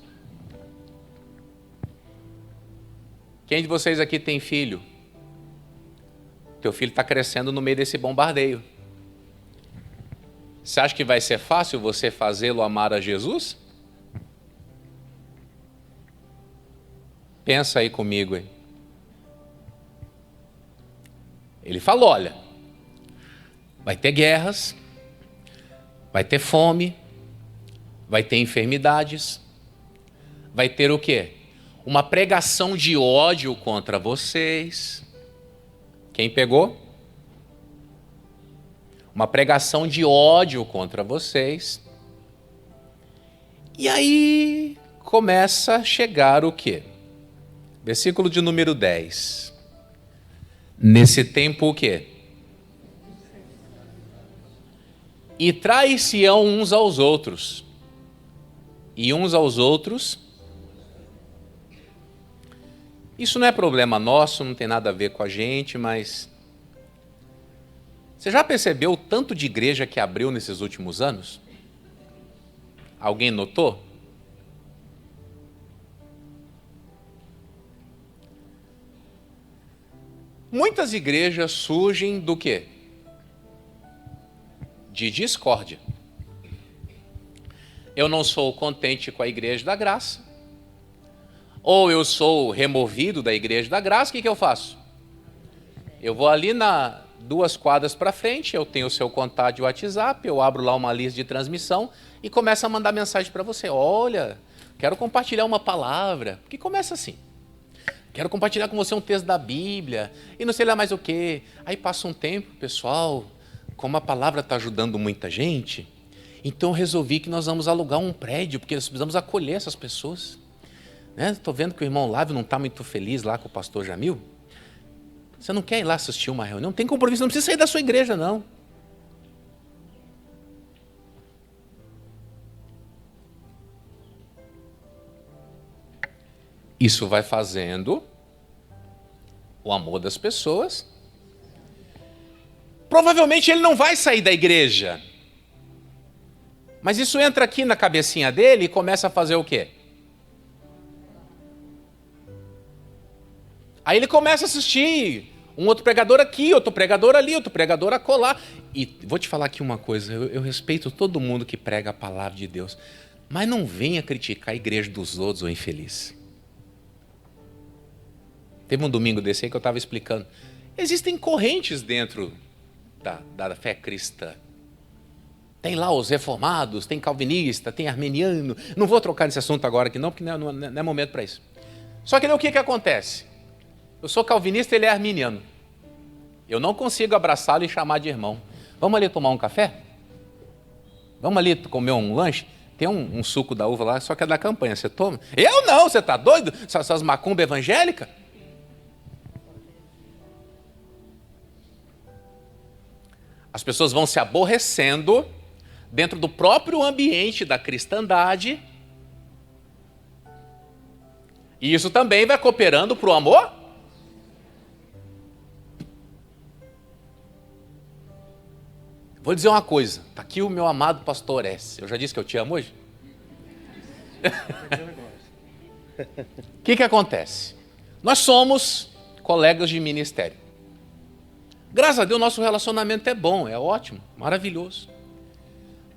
Quem de vocês aqui tem filho? Teu filho está crescendo no meio desse bombardeio. Você acha que vai ser fácil você fazê-lo amar a Jesus? Pensa aí comigo, hein? Ele falou, olha, vai ter guerras, vai ter fome, vai ter enfermidades, vai ter o quê? Uma pregação de ódio contra vocês. Quem pegou? Uma pregação de ódio contra vocês. E aí começa a chegar o quê? Versículo de número 10. Nesse tempo o quê? E trair-se-ão uns aos outros. E uns aos outros. Isso não é problema nosso, não tem nada a ver com a gente, mas... Você já percebeu o tanto de igreja que abriu nesses últimos anos? Alguém notou? Muitas igrejas surgem do quê? De discórdia. Eu não sou contente com a igreja da graça, ou eu sou removido da igreja da graça, o que eu faço? Eu vou ali 2 quadras para frente, eu tenho o seu contato de WhatsApp, eu abro lá uma lista de transmissão e começo a mandar mensagem para você. Olha, quero compartilhar uma palavra, que começa assim. Quero compartilhar com você um texto da Bíblia e não sei lá mais o quê. Aí passa um tempo, pessoal, como a palavra está ajudando muita gente, então eu resolvi que nós vamos alugar um prédio, porque nós precisamos acolher essas pessoas. Estou vendo que o irmão Lávio não está muito feliz lá com o pastor Jamil. Você não quer ir lá assistir uma reunião? Não tem compromisso, não precisa sair da sua igreja, não. Isso vai fazendo o amor das pessoas. Provavelmente ele não vai sair da igreja. Mas isso entra aqui na cabecinha dele e começa a fazer o quê? Aí ele começa a assistir um outro pregador aqui, outro pregador ali, outro pregador acolá. E vou te falar aqui uma coisa, eu respeito todo mundo que prega a palavra de Deus, mas não venha criticar a igreja dos outros ou infeliz. Teve um domingo desse aí que eu estava explicando. Existem correntes dentro da fé cristã. Tem lá os reformados, tem calvinista, tem armeniano. Não vou trocar nesse assunto agora aqui não, porque não é momento para isso. Só que o que acontece? Eu sou calvinista, ele é arminiano. Eu não consigo abraçá-lo e chamar de irmão. Vamos ali tomar um café? Vamos ali comer um lanche? Tem um suco da uva lá, só que é da campanha. Você toma? Eu não, você está doido? Essas macumbas evangélicas? As pessoas vão se aborrecendo dentro do próprio ambiente da cristandade. E isso também vai cooperando para o amor? Vou dizer uma coisa, está aqui o meu amado pastor S. Eu já disse que eu te amo hoje? O que acontece? Nós somos colegas de ministério. Graças a Deus, nosso relacionamento é bom, é ótimo, maravilhoso.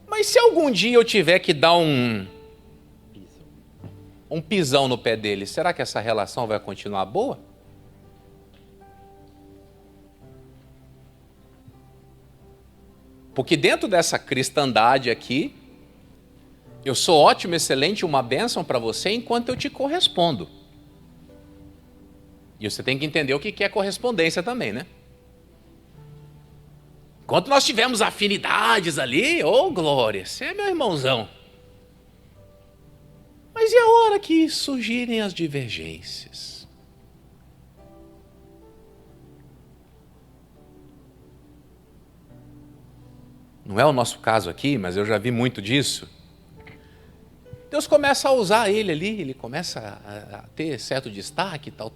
Mas se algum dia eu tiver que dar um pisão no pé dele, será que essa relação vai continuar boa? Porque dentro dessa cristandade aqui, eu sou ótimo, excelente, uma bênção para você enquanto eu te correspondo. E você tem que entender o que é correspondência também, né? Enquanto nós tivermos afinidades ali, ô glória, você é meu irmãozão. Mas e a hora que surgirem as divergências? Não é o nosso caso aqui, mas eu já vi muito disso. Deus começa a usar ele ali, ele começa a ter certo destaque, tal.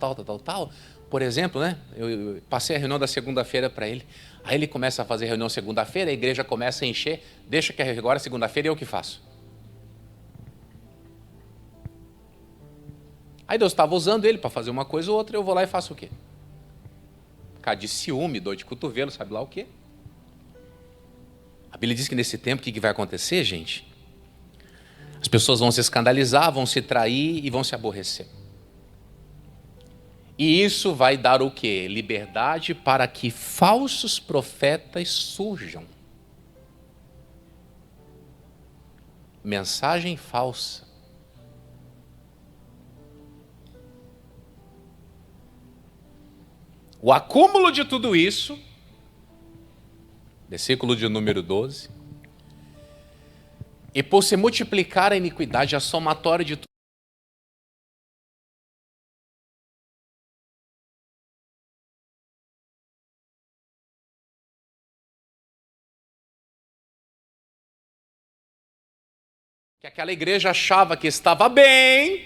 Por exemplo, né? Eu passei a reunião da segunda-feira para ele. Aí ele começa a fazer reunião segunda-feira, a igreja começa a encher. Deixa que agora segunda-feira eu que faço. Aí Deus estava usando ele para fazer uma coisa ou outra, eu vou lá e faço o quê? Por causa de ciúme, dor de cotovelo, sabe lá o quê? A Bíblia diz que nesse tempo, o que vai acontecer, gente? As pessoas vão se escandalizar, vão se trair e vão se aborrecer. E isso vai dar o quê? Liberdade para que falsos profetas surjam. Mensagem falsa. O acúmulo de tudo isso, versículo de número 12, e por se multiplicar a iniquidade, a somatória de tudo, que aquela igreja achava que estava bem,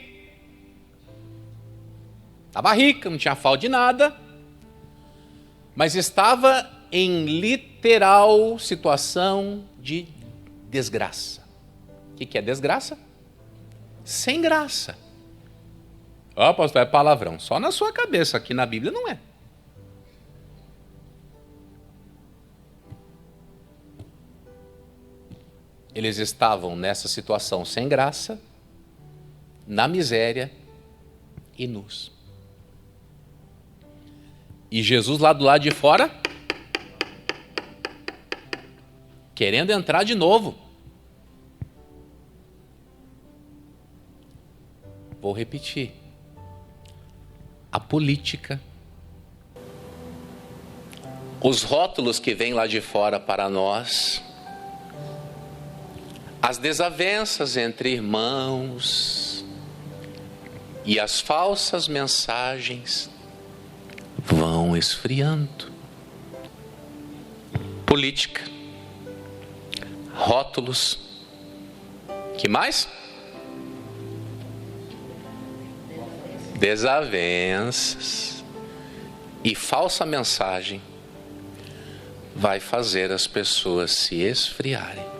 estava rica, não tinha falta de nada, mas estava em literal situação de desgraça. O que é desgraça? Sem graça. Ó, pastor, é palavrão. Só na sua cabeça, aqui na Bíblia não é. Eles estavam nessa situação sem graça, na miséria e nus. E Jesus lá do lado de fora, querendo entrar de novo. Vou repetir. A política, os rótulos que vêm lá de fora para nós, as desavenças entre irmãos e as falsas mensagens vão esfriando. Política, rótulos, que mais? Desavenças e falsa mensagem vai fazer as pessoas se esfriarem.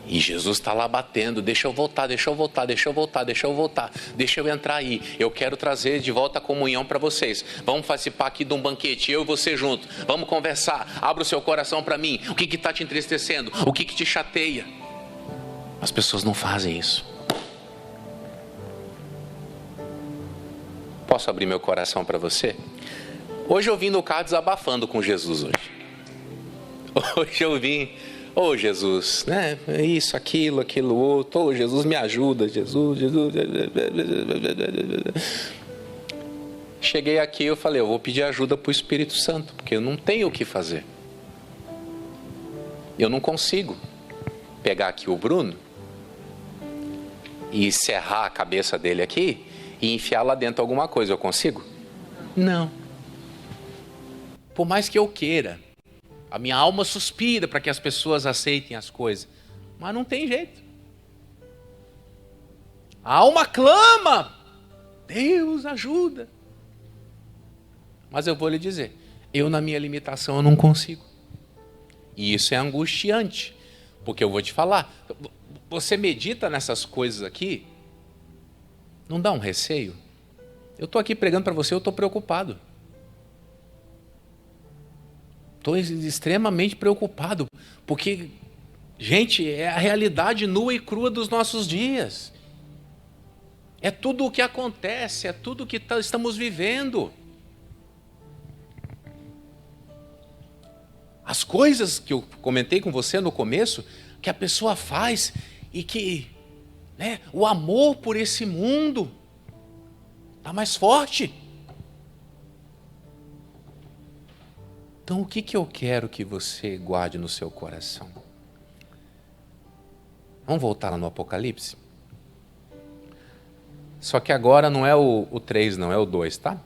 E Jesus está lá batendo, deixa eu voltar, deixa eu voltar, deixa eu voltar, deixa eu voltar, deixa eu entrar aí, eu quero trazer de volta a comunhão para vocês, vamos participar aqui de um banquete, eu e você junto, vamos conversar, abra o seu coração para mim, o que está te entristecendo, o que te chateia? As pessoas não fazem isso. Posso abrir meu coração para você? Hoje eu vim no carro desabafando com Jesus hoje. Hoje eu vim, Jesus, né? Isso, aquilo outro, Jesus me ajuda, Jesus. Cheguei aqui, eu falei, eu vou pedir ajuda para o Espírito Santo, porque eu não tenho o que fazer. Eu não consigo pegar aqui o Bruno e serrar a cabeça dele aqui e enfiar lá dentro alguma coisa, eu consigo? Não. Por mais que eu queira, a minha alma suspira para que as pessoas aceitem as coisas, mas não tem jeito. A alma clama, Deus ajuda. Mas eu vou lhe dizer, eu na minha limitação eu não consigo. E isso é angustiante, porque eu vou te falar, você medita nessas coisas aqui, não dá um receio? Eu estou aqui pregando para você, eu estou preocupado. Estou extremamente preocupado, porque, gente, é a realidade nua e crua dos nossos dias. É tudo o que acontece, é tudo o que estamos vivendo. As coisas que eu comentei com você no começo, que a pessoa faz e que... né, o amor por esse mundo está mais forte. Então o que eu quero que você guarde no seu coração? Vamos voltar lá no Apocalipse? Só que agora não é o 3 não, é o 2, tá?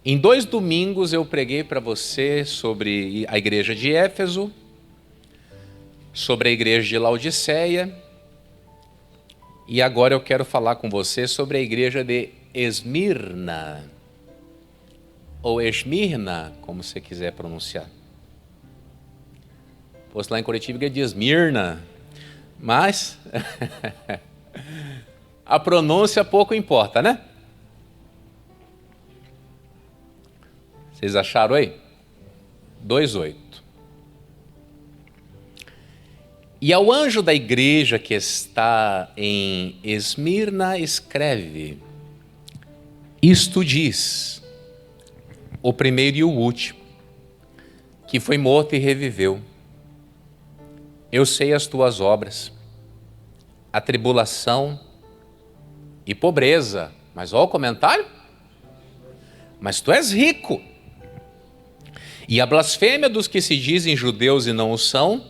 Em 2 domingos eu preguei para você sobre a igreja de Éfeso, sobre a igreja de Laodiceia, e agora eu quero falar com você sobre a igreja de Esmirna, ou Esmirna, como você quiser pronunciar. Fosse lá em Curitiba é de Esmirna, mas a pronúncia pouco importa, né? Vocês acharam aí? 2:8. E ao anjo da igreja que está em Esmirna escreve: isto diz o primeiro e o último, que foi morto e reviveu. Eu sei as tuas obras, a tribulação e pobreza. Mas olha o comentário. Mas tu és rico. E a blasfêmia dos que se dizem judeus e não o são,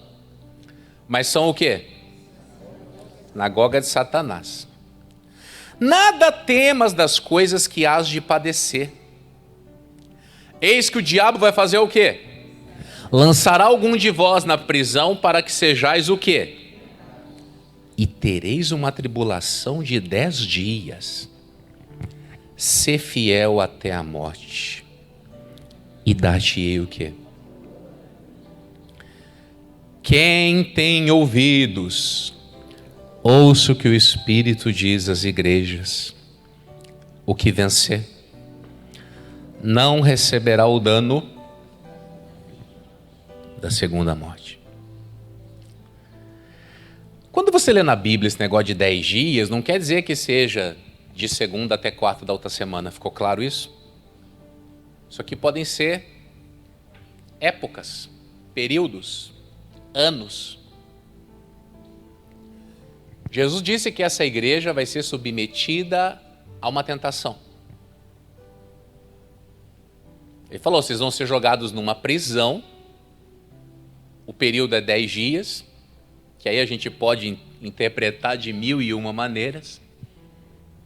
mas são o quê? Sinagoga de Satanás. Nada temas das coisas que hás de padecer. Eis que o diabo vai fazer o quê? Lançará algum de vós na prisão para que sejais o quê? E tereis uma tribulação de 10 dias. Sê fiel até a morte, e dar-te-ei o quê? Quem tem ouvidos, ouça o que o Espírito diz às igrejas. O que vencer não receberá o dano da segunda morte. Quando você lê na Bíblia esse negócio de 10 dias, não quer dizer que seja de segunda até quarta da outra semana. Ficou claro isso? Isso aqui podem ser épocas, períodos, anos. Jesus disse que essa igreja vai ser submetida a uma tentação. Ele falou, vocês vão ser jogados numa prisão, o período é 10 dias, que aí a gente pode interpretar de 1001 maneiras.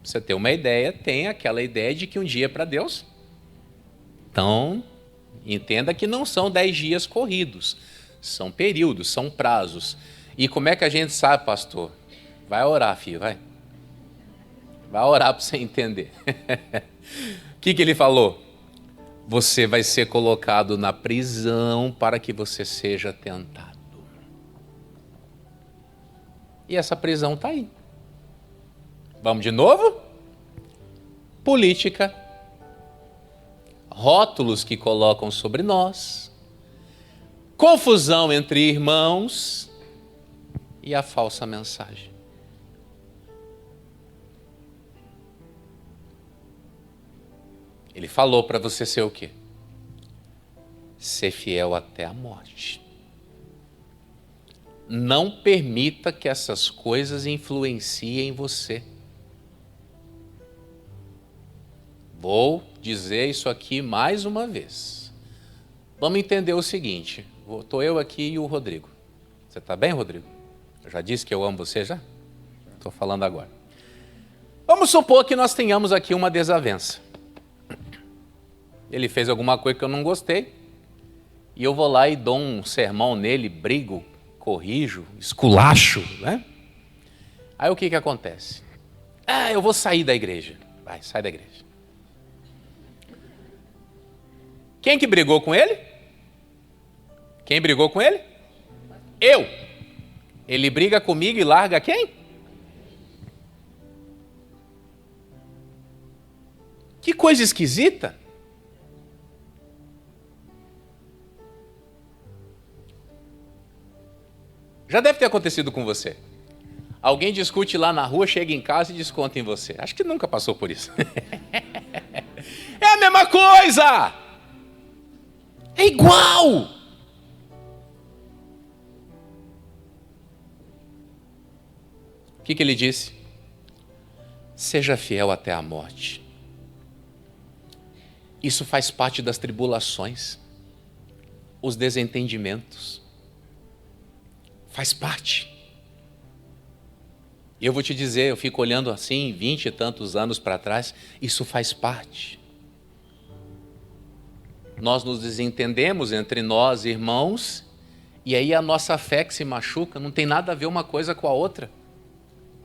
Pra você ter uma ideia, tem aquela ideia de que um dia é para Deus. Então, entenda que não são 10 dias corridos, são períodos, são prazos. E como é que a gente sabe, pastor? Vai orar, filho, vai. Vai orar para você entender. O que ele falou? Você vai ser colocado na prisão para que você seja tentado. E essa prisão está aí. Vamos de novo? Política. Rótulos que colocam sobre nós. Confusão entre irmãos. E a falsa mensagem. Ele falou para você ser o quê? Ser fiel até a morte. Não permita que essas coisas influenciem você. Vou dizer isso aqui mais uma vez. Vamos entender o seguinte. Estou eu aqui e o Rodrigo. Você está bem, Rodrigo? Eu já disse que eu amo você já? Estou falando agora. Vamos supor que nós tenhamos aqui uma desavença. Ele fez alguma coisa que eu não gostei, e eu vou lá e dou um sermão nele, brigo, corrijo, esculacho, né? Aí o que acontece? Eu vou sair da igreja. Vai, sai da igreja. Quem que brigou com ele? Quem brigou com ele? Eu. Ele briga comigo e larga quem? Que coisa esquisita. Já deve ter acontecido com você. Alguém discute lá na rua, chega em casa e desconta em você. Acho que nunca passou por isso. É a mesma coisa! É igual! O que ele disse? Seja fiel até a morte. Isso faz parte das tribulações, os desentendimentos. Faz parte. E eu vou te dizer, eu fico olhando assim, 20 e tantos anos para trás, isso faz parte. Nós nos desentendemos entre nós, irmãos, e aí a nossa fé que se machuca, não tem nada a ver uma coisa com a outra.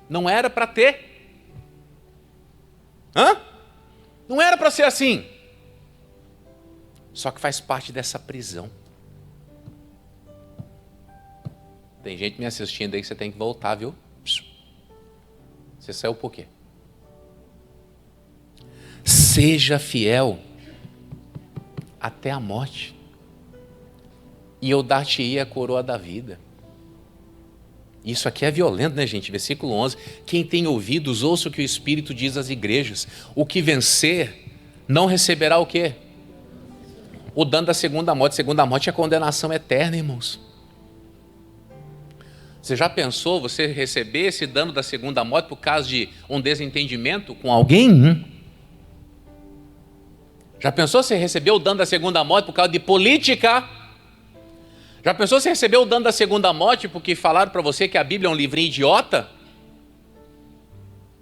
Não era para ter. Não era para ser assim. Só que faz parte dessa prisão. Tem gente me assistindo aí que você tem que voltar, viu? Você saiu por quê? Seja fiel até a morte, e eu dar-te-ei a coroa da vida. Isso aqui é violento, né, gente? Versículo 11. Quem tem ouvidos, ouça o que o Espírito diz às igrejas. O que vencer não receberá o quê? O dano da segunda morte. Segunda morte é condenação eterna, irmãos. Você já pensou você receber esse dano da segunda morte por causa de um desentendimento com alguém? Já pensou você receber o dano da segunda morte por causa de política? Já pensou você receber o dano da segunda morte porque falaram para você que a Bíblia é um livrinho idiota?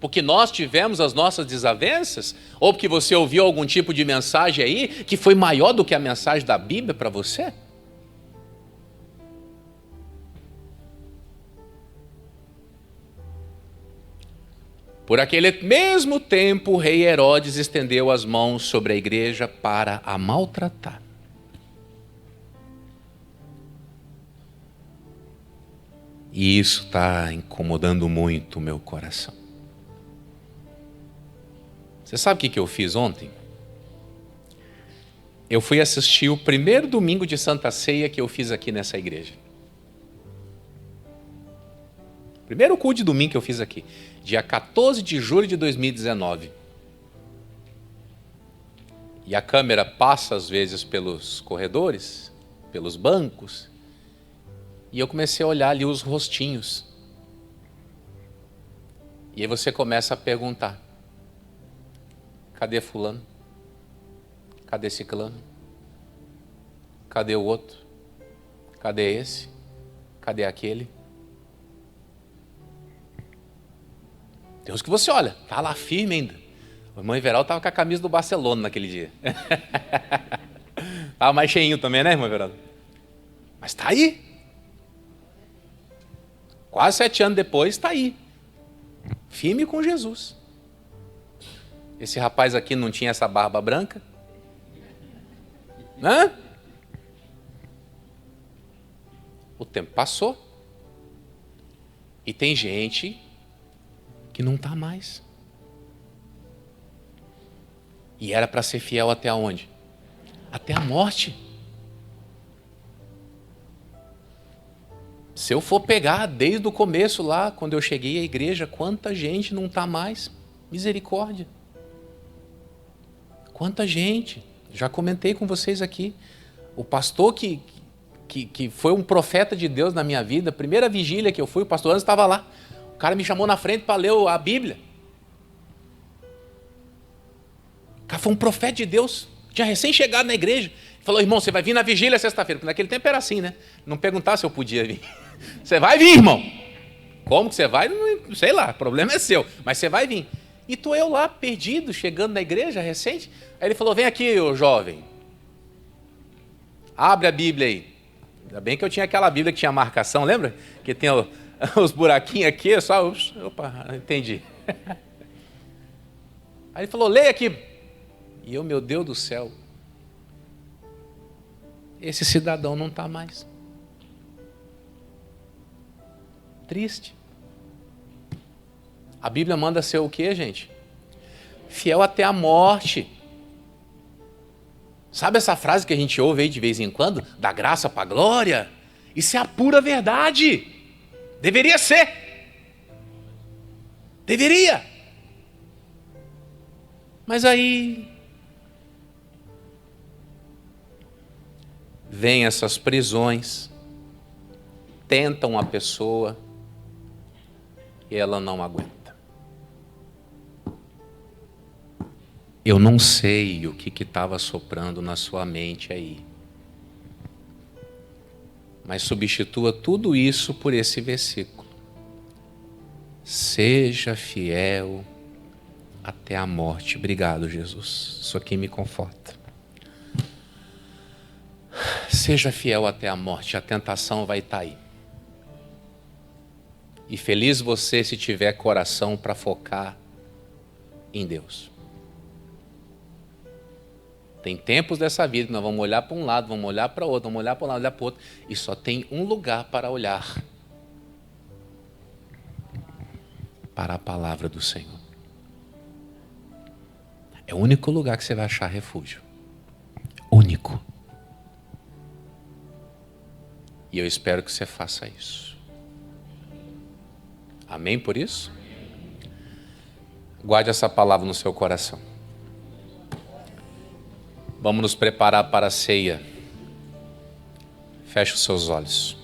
Porque nós tivemos as nossas desavenças? Ou porque você ouviu algum tipo de mensagem aí que foi maior do que a mensagem da Bíblia para você? Por aquele mesmo tempo, o rei Herodes estendeu as mãos sobre a igreja para a maltratar. E isso está incomodando muito o meu coração. Você sabe o que eu fiz ontem? Eu fui assistir o primeiro domingo de Santa Ceia que eu fiz aqui nessa igreja. Primeiro culto de domingo que eu fiz aqui. Dia 14 de julho de 2019. E a câmera passa às vezes pelos corredores, pelos bancos. E eu comecei a olhar ali os rostinhos. E aí você começa a perguntar: cadê fulano? Cadê ciclano? Cadê o outro? Cadê esse? Cadê aquele? Tem uns que você olha, tá lá firme ainda. O irmão Everaldo estava com a camisa do Barcelona naquele dia. Estava mais cheinho também, né, irmão Everaldo? Mas está aí. Quase 7 anos depois, está aí. Firme com Jesus. Esse rapaz aqui não tinha essa barba branca? Hã? O tempo passou. E tem gente que não está mais. E era para ser fiel até onde? Até a morte. Se eu for pegar desde o começo lá, quando eu cheguei à igreja, quanta gente não está mais? Misericórdia. Quanta gente. Já comentei com vocês aqui. O pastor que foi um profeta de Deus na minha vida, a primeira vigília que eu fui, o pastor Anderson estava lá. O cara me chamou na frente para ler a Bíblia. O cara foi um profeta de Deus, tinha recém-chegado na igreja. Falou: irmão, você vai vir na vigília sexta-feira. Porque naquele tempo era assim, né? Não perguntava se eu podia vir. Você vai vir, irmão. Como que você vai? Não sei lá, o problema é seu. Mas você vai vir. E tô eu lá, perdido, chegando na igreja recente. Aí ele falou: vem aqui, ô jovem. Abre a Bíblia aí. Ainda bem que eu tinha aquela Bíblia que tinha marcação, lembra? Que tem os buraquinhos aqui, só... Opa, entendi. Aí ele falou: leia aqui. E eu, meu Deus do céu, esse cidadão não está mais. Triste. A Bíblia manda ser o quê, gente? Fiel até a morte. Sabe essa frase que a gente ouve aí de vez em quando? Da graça para a glória? Isso é a pura verdade. Deveria ser. Deveria. Mas aí vem essas prisões, tentam a pessoa e ela não aguenta. Eu não sei o que estava soprando na sua mente aí, mas substitua tudo isso por esse versículo. Seja fiel até a morte. Obrigado, Jesus. Isso aqui me conforta. Seja fiel até a morte. A tentação vai estar aí. E feliz você se tiver coração para focar em Deus. Tem tempos dessa vida que nós vamos olhar para um lado, vamos olhar para outro, vamos olhar para um lado, olhar para o outro. E só tem um lugar para olhar. Para a palavra do Senhor. É o único lugar que você vai achar refúgio. Único. E eu espero que você faça isso. Amém por isso? Guarde essa palavra no seu coração. Vamos nos preparar para a ceia. Feche os seus olhos.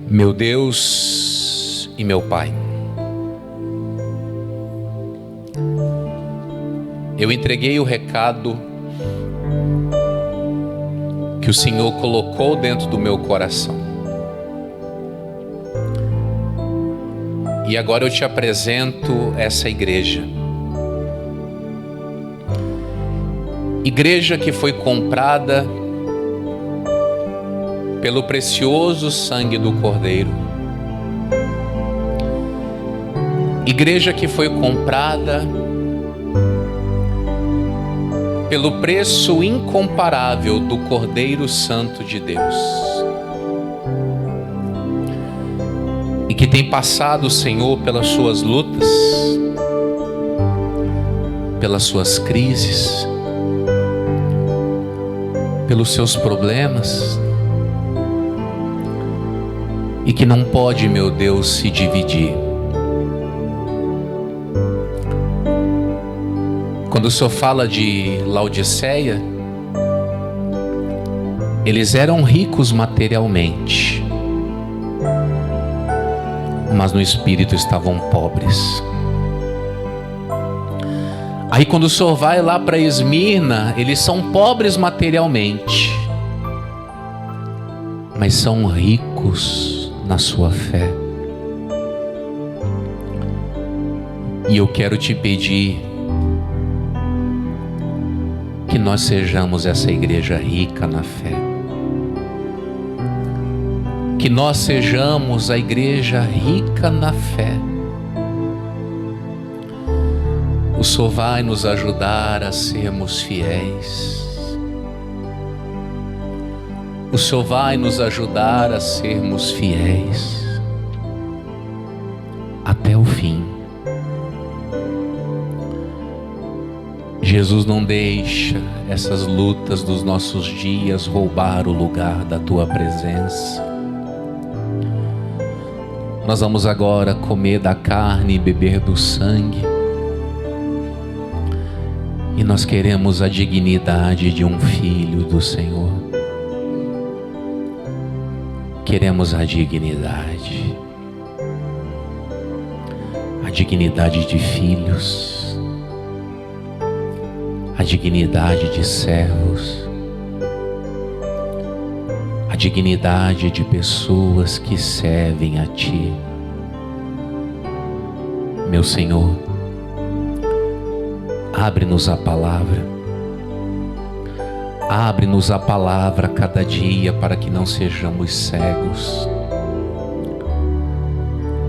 Meu Deus e meu Pai, eu entreguei o recado que o Senhor colocou dentro do meu coração. E agora eu te apresento essa igreja. Igreja que foi comprada pelo precioso sangue do Cordeiro. Igreja que foi comprada pelo preço incomparável do Cordeiro Santo de Deus. E que tem passado, Senhor, pelas suas lutas, pelas suas crises, pelos seus problemas, e que não pode, meu Deus, se dividir. Quando o Senhor fala de Laodiceia, eles eram ricos materialmente, mas no espírito estavam pobres. Aí quando o Senhor vai lá para Esmirna, eles são pobres materialmente, mas são ricos na sua fé. E eu quero te pedir que nós sejamos essa igreja rica na fé, que nós sejamos a igreja rica na fé. O Senhor vai nos ajudar a sermos fiéis. O Senhor vai nos ajudar a sermos fiéis até o fim. Jesus, não deixa essas lutas dos nossos dias roubar o lugar da Tua presença. Nós vamos agora comer da carne e beber do sangue. E nós queremos a dignidade de um filho do Senhor. Queremos a dignidade de filhos, a dignidade de servos, a dignidade de pessoas que servem a Ti. Meu Senhor, abre-nos a palavra. Abre-nos a palavra cada dia para que não sejamos cegos.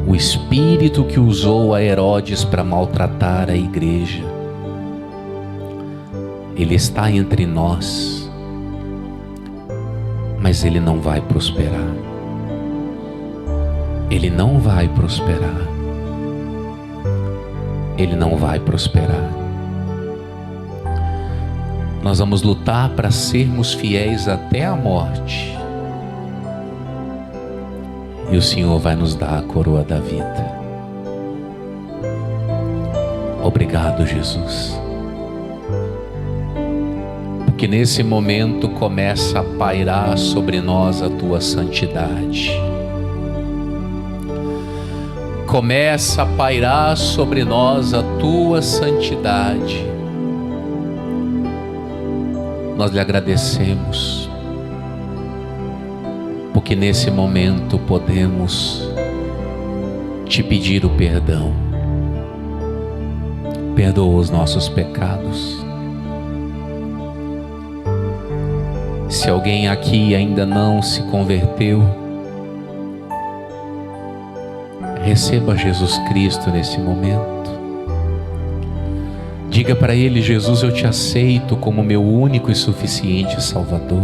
O espírito que usou a Herodes para maltratar a igreja, ele está entre nós, mas ele não vai prosperar. Ele não vai prosperar. Ele não vai prosperar. Nós vamos lutar para sermos fiéis até a morte. E o Senhor vai nos dar a coroa da vida. Obrigado, Jesus. Porque nesse momento começa a pairar sobre nós a Tua santidade. Começa a pairar sobre nós a Tua santidade. Nós lhe agradecemos, porque nesse momento podemos te pedir o perdão. Perdoa os nossos pecados. Se alguém aqui ainda não se converteu, receba Jesus Cristo nesse momento. Diga para Ele: Jesus, eu te aceito como meu único e suficiente Salvador.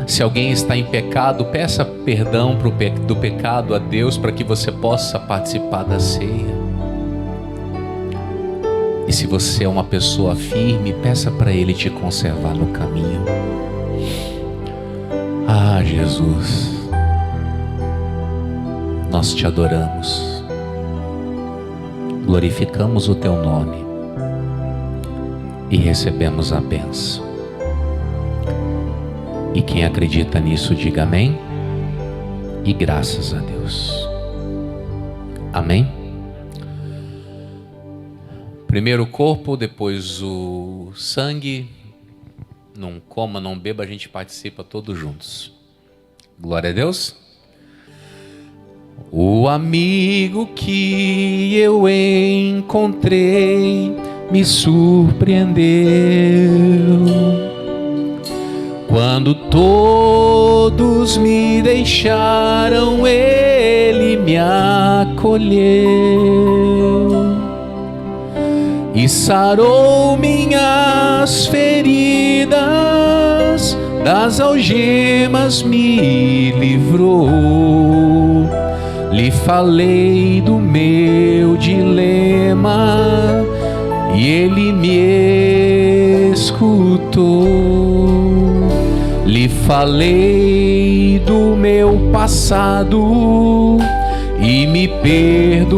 Se alguém está em pecado, peça perdão do pecado a Deus para que você possa participar da ceia. E se você é uma pessoa firme, peça para Ele te conservar no caminho. Ah, Jesus, nós te adoramos. Glorificamos o Teu nome e recebemos a bênção. E quem acredita nisso, diga amém e graças a Deus. Amém? Primeiro o corpo, depois o sangue. Não coma, não beba, a gente participa todos juntos. Glória a Deus. O amigo que eu encontrei me surpreendeu. Quando todos me deixaram, Ele me acolheu e sarou minhas feridas, das algemas me livrou. Lhe falei do meu dilema e Ele me escutou. Lhe falei do meu passado e me perdoou.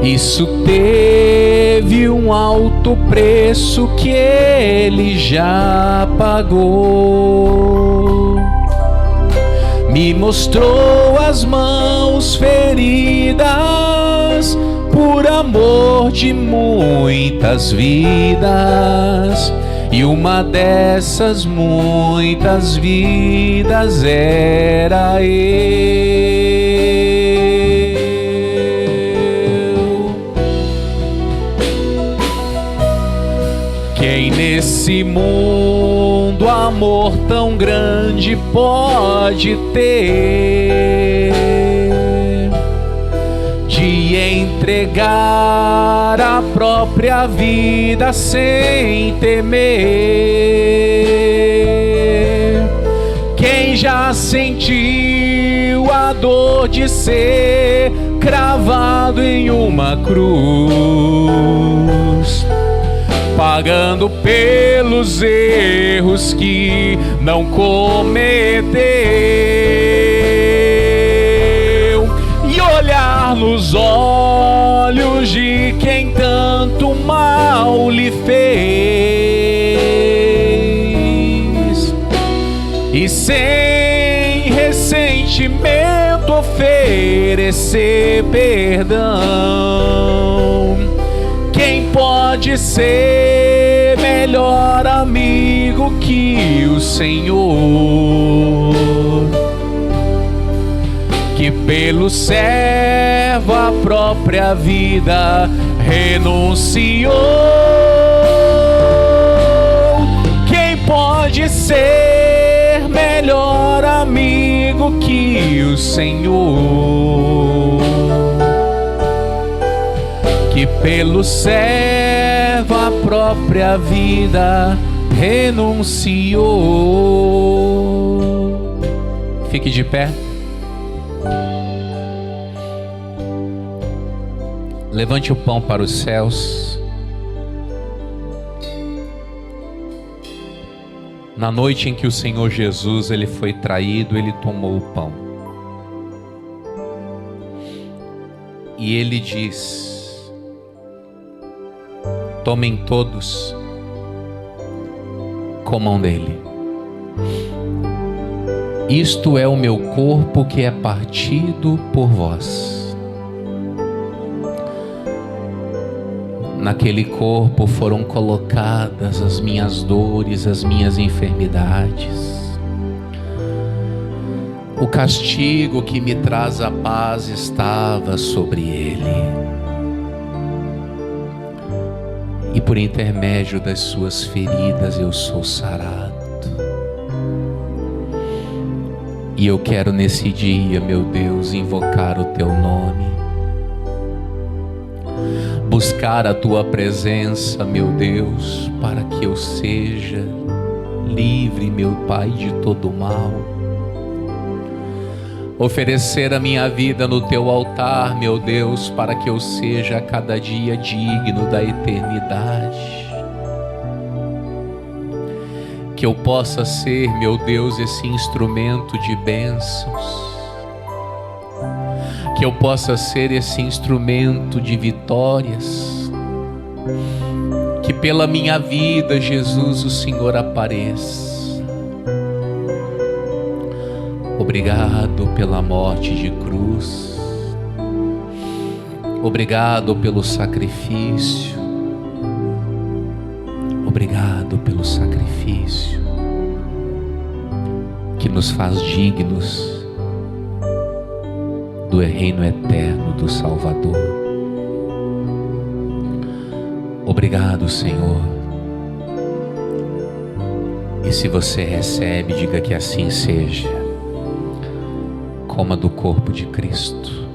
Isso teve um alto preço que Ele já pagou. Me mostrou as mãos feridas por amor de muitas vidas, e uma dessas muitas vidas era eu. Quem nesse mundo amor tão grande pode ter, de entregar a própria vida sem temer? Quem já sentiu a dor de ser cravado em uma cruz, pagando pelos erros que não cometeu, e olhar nos olhos de quem tanto mal lhe fez, e sem ressentimento oferecer perdão? Quem pode ser melhor amigo que o Senhor, que pelo servo a própria vida renunciou? Quem pode ser melhor amigo que o Senhor, que pelo servo a própria vida renunciou? Fique de pé. Levante o pão para os céus. Na noite em que o Senhor Jesus ele foi traído, ele tomou o pão. E ele diz: tomem todos, comam dele. Isto é o meu corpo que é partido por vós. Naquele corpo foram colocadas as minhas dores, as minhas enfermidades. O castigo que me traz a paz estava sobre ele. E por intermédio das suas feridas eu sou sarado. E eu quero nesse dia, meu Deus, invocar o teu nome, buscar a tua presença, meu Deus, para que eu seja livre, meu Pai, de todo mal. Oferecer a minha vida no teu altar, meu Deus, para que eu seja a cada dia digno da eternidade. Que eu possa ser, meu Deus, esse instrumento de bênçãos. Que eu possa ser esse instrumento de vitórias. Que pela minha vida, Jesus, o Senhor apareça. Obrigado pela morte de cruz. Obrigado pelo sacrifício. Obrigado pelo sacrifício que nos faz dignos do reino eterno do Salvador. Obrigado, Senhor. E se você recebe, diga que assim seja. Coma do corpo de Cristo.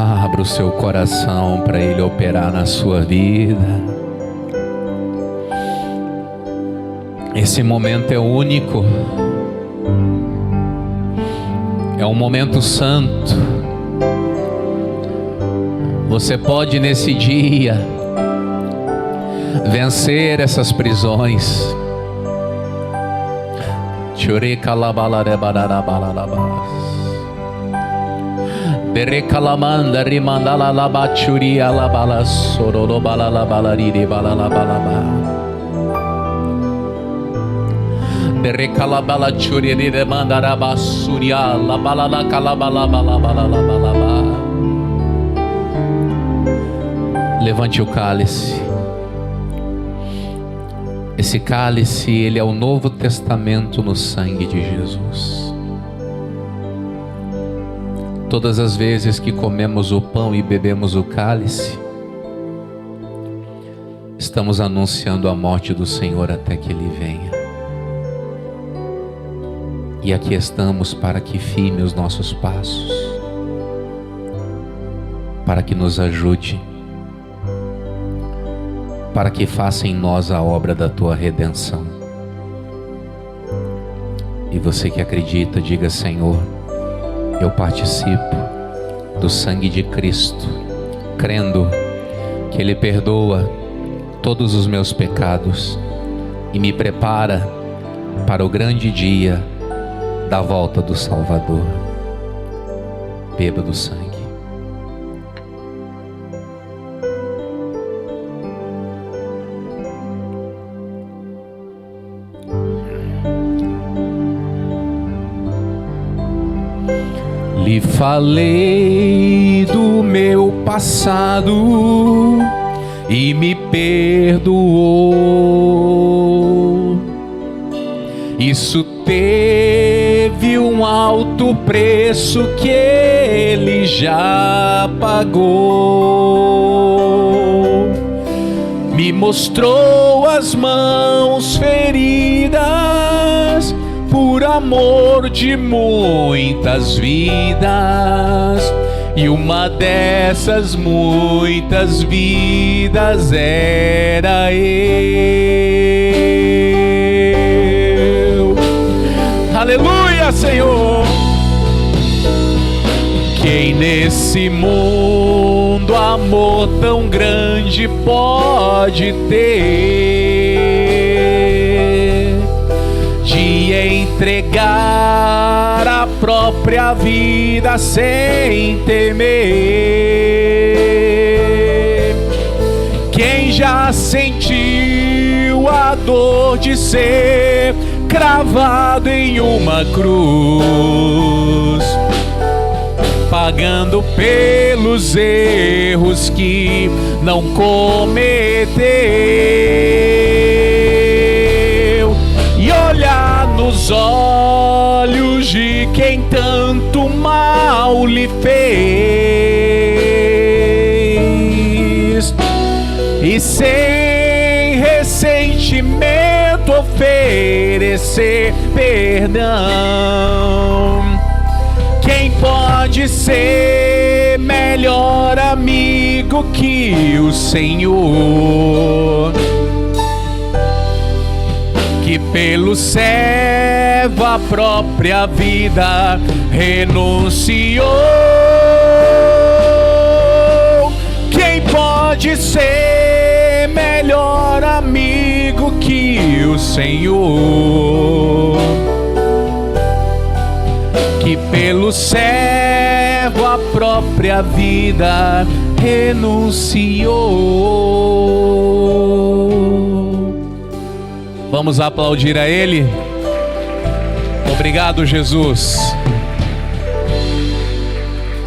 Abra o seu coração para Ele operar na sua vida. Esse momento é único. É um momento santo. Você pode nesse dia vencer essas prisões. Berecalamanda rimandala labachuria labala sorolo balala balariri balala balaba. Berecalabala churiri demandara basuria labala calabala balabala balaba. Levante o cálice. Esse cálice, ele é o Novo Testamento no sangue de Jesus. Todas as vezes que comemos o pão e bebemos o cálice, estamos anunciando a morte do Senhor até que Ele venha. E aqui estamos para que firme os nossos passos, para que nos ajude, para que faça em nós a obra da Tua redenção. E você que acredita, diga: Senhor, eu participo do sangue de Cristo, crendo que Ele perdoa todos os meus pecados e me prepara para o grande dia da volta do Salvador. Beba do sangue. Lhe falei do meu passado e me perdoou. Isso teve um alto preço que Ele já pagou. Me mostrou as mãos feridas por amor de muitas vidas, e uma dessas muitas vidas era eu. Aleluia, Senhor! Quem nesse mundo amor tão grande pode ter, de entregar a própria vida sem temer? Quem já sentiu a dor de ser cravado em uma cruz, pagando pelos erros que não cometeu, e olhar nos olhos de quem tanto mal lhe fez, e sem ressentimento oferecer perdão. Quem pode ser melhor amigo que o Senhor, que pelo servo a própria vida renunciou? Quem pode ser melhor amigo que o Senhor, que pelo servo a própria vida renunciou? Vamos aplaudir a Ele. Obrigado, Jesus.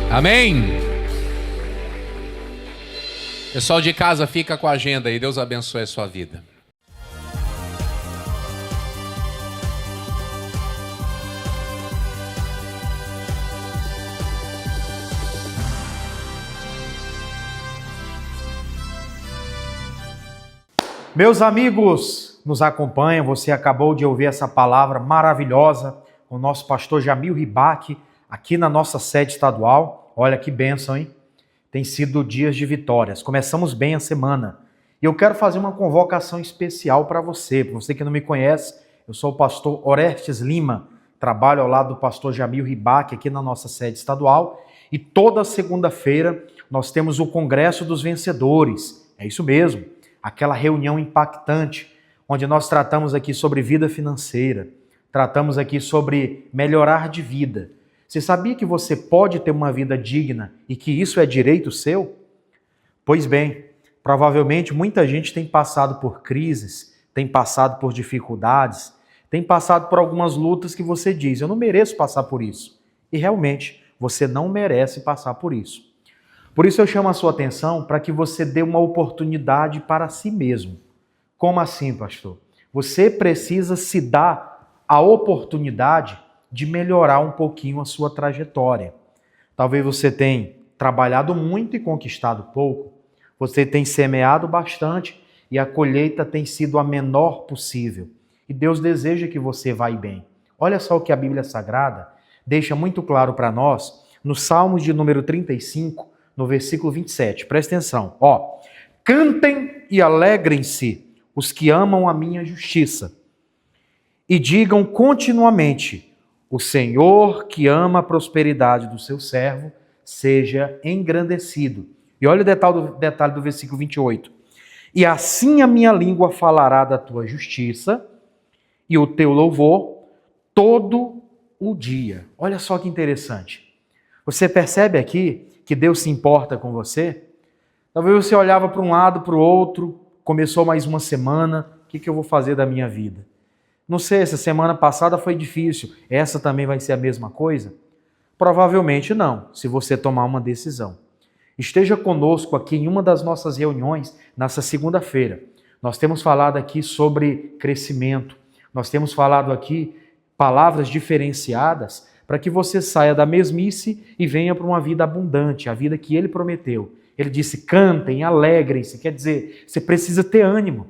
Amém. Pessoal de casa, fica com a agenda aí. Deus abençoe a sua vida. Meus amigos, nos acompanham, você acabou de ouvir essa palavra maravilhosa com o nosso pastor Jamil Ribac, aqui na nossa sede estadual. Olha que bênção, hein? Tem sido dias de vitórias. Começamos bem a semana. E eu quero fazer uma convocação especial para você. Para você que não me conhece, eu sou o pastor Orestes Lima. Trabalho ao lado do pastor Jamil Ribac aqui na nossa sede estadual. E toda segunda-feira nós temos o Congresso dos Vencedores. É isso mesmo. Aquela reunião impactante, onde nós tratamos aqui sobre vida financeira. Tratamos aqui sobre melhorar de vida. Você sabia que você pode ter uma vida digna e que isso é direito seu? Pois bem, provavelmente muita gente tem passado por crises, tem passado por dificuldades, tem passado por algumas lutas que você diz, eu não mereço passar por isso. E realmente, você não merece passar por isso. Por isso eu chamo a sua atenção para que você dê uma oportunidade para si mesmo. Como assim, pastor? Você precisa se dar a oportunidade de melhorar um pouquinho a sua trajetória. Talvez você tenha trabalhado muito e conquistado pouco. Você tem semeado bastante e a colheita tem sido a menor possível. E Deus deseja que você vá bem. Olha só o que a Bíblia Sagrada deixa muito claro para nós no Salmos de número 35, no versículo 27. Presta atenção. Cantem e alegrem-se os que amam a minha justiça e digam continuamente: o Senhor que ama a prosperidade do seu servo seja engrandecido. E olha o detalhe do versículo 28. E assim a minha língua falará da tua justiça e o teu louvor todo o dia. Olha só que interessante. Você percebe aqui que Deus se importa com você? Talvez você olhava para um lado, para o outro, começou mais uma semana, o que eu vou fazer da minha vida? Não sei, essa semana passada foi difícil, essa também vai ser a mesma coisa? Provavelmente não, se você tomar uma decisão. Esteja conosco aqui em uma das nossas reuniões nessa segunda-feira. Nós temos falado aqui sobre crescimento, nós temos falado aqui palavras diferenciadas para que você saia da mesmice e venha para uma vida abundante, a vida que Ele prometeu. Ele disse: cantem, alegrem-se, quer dizer, você precisa ter ânimo.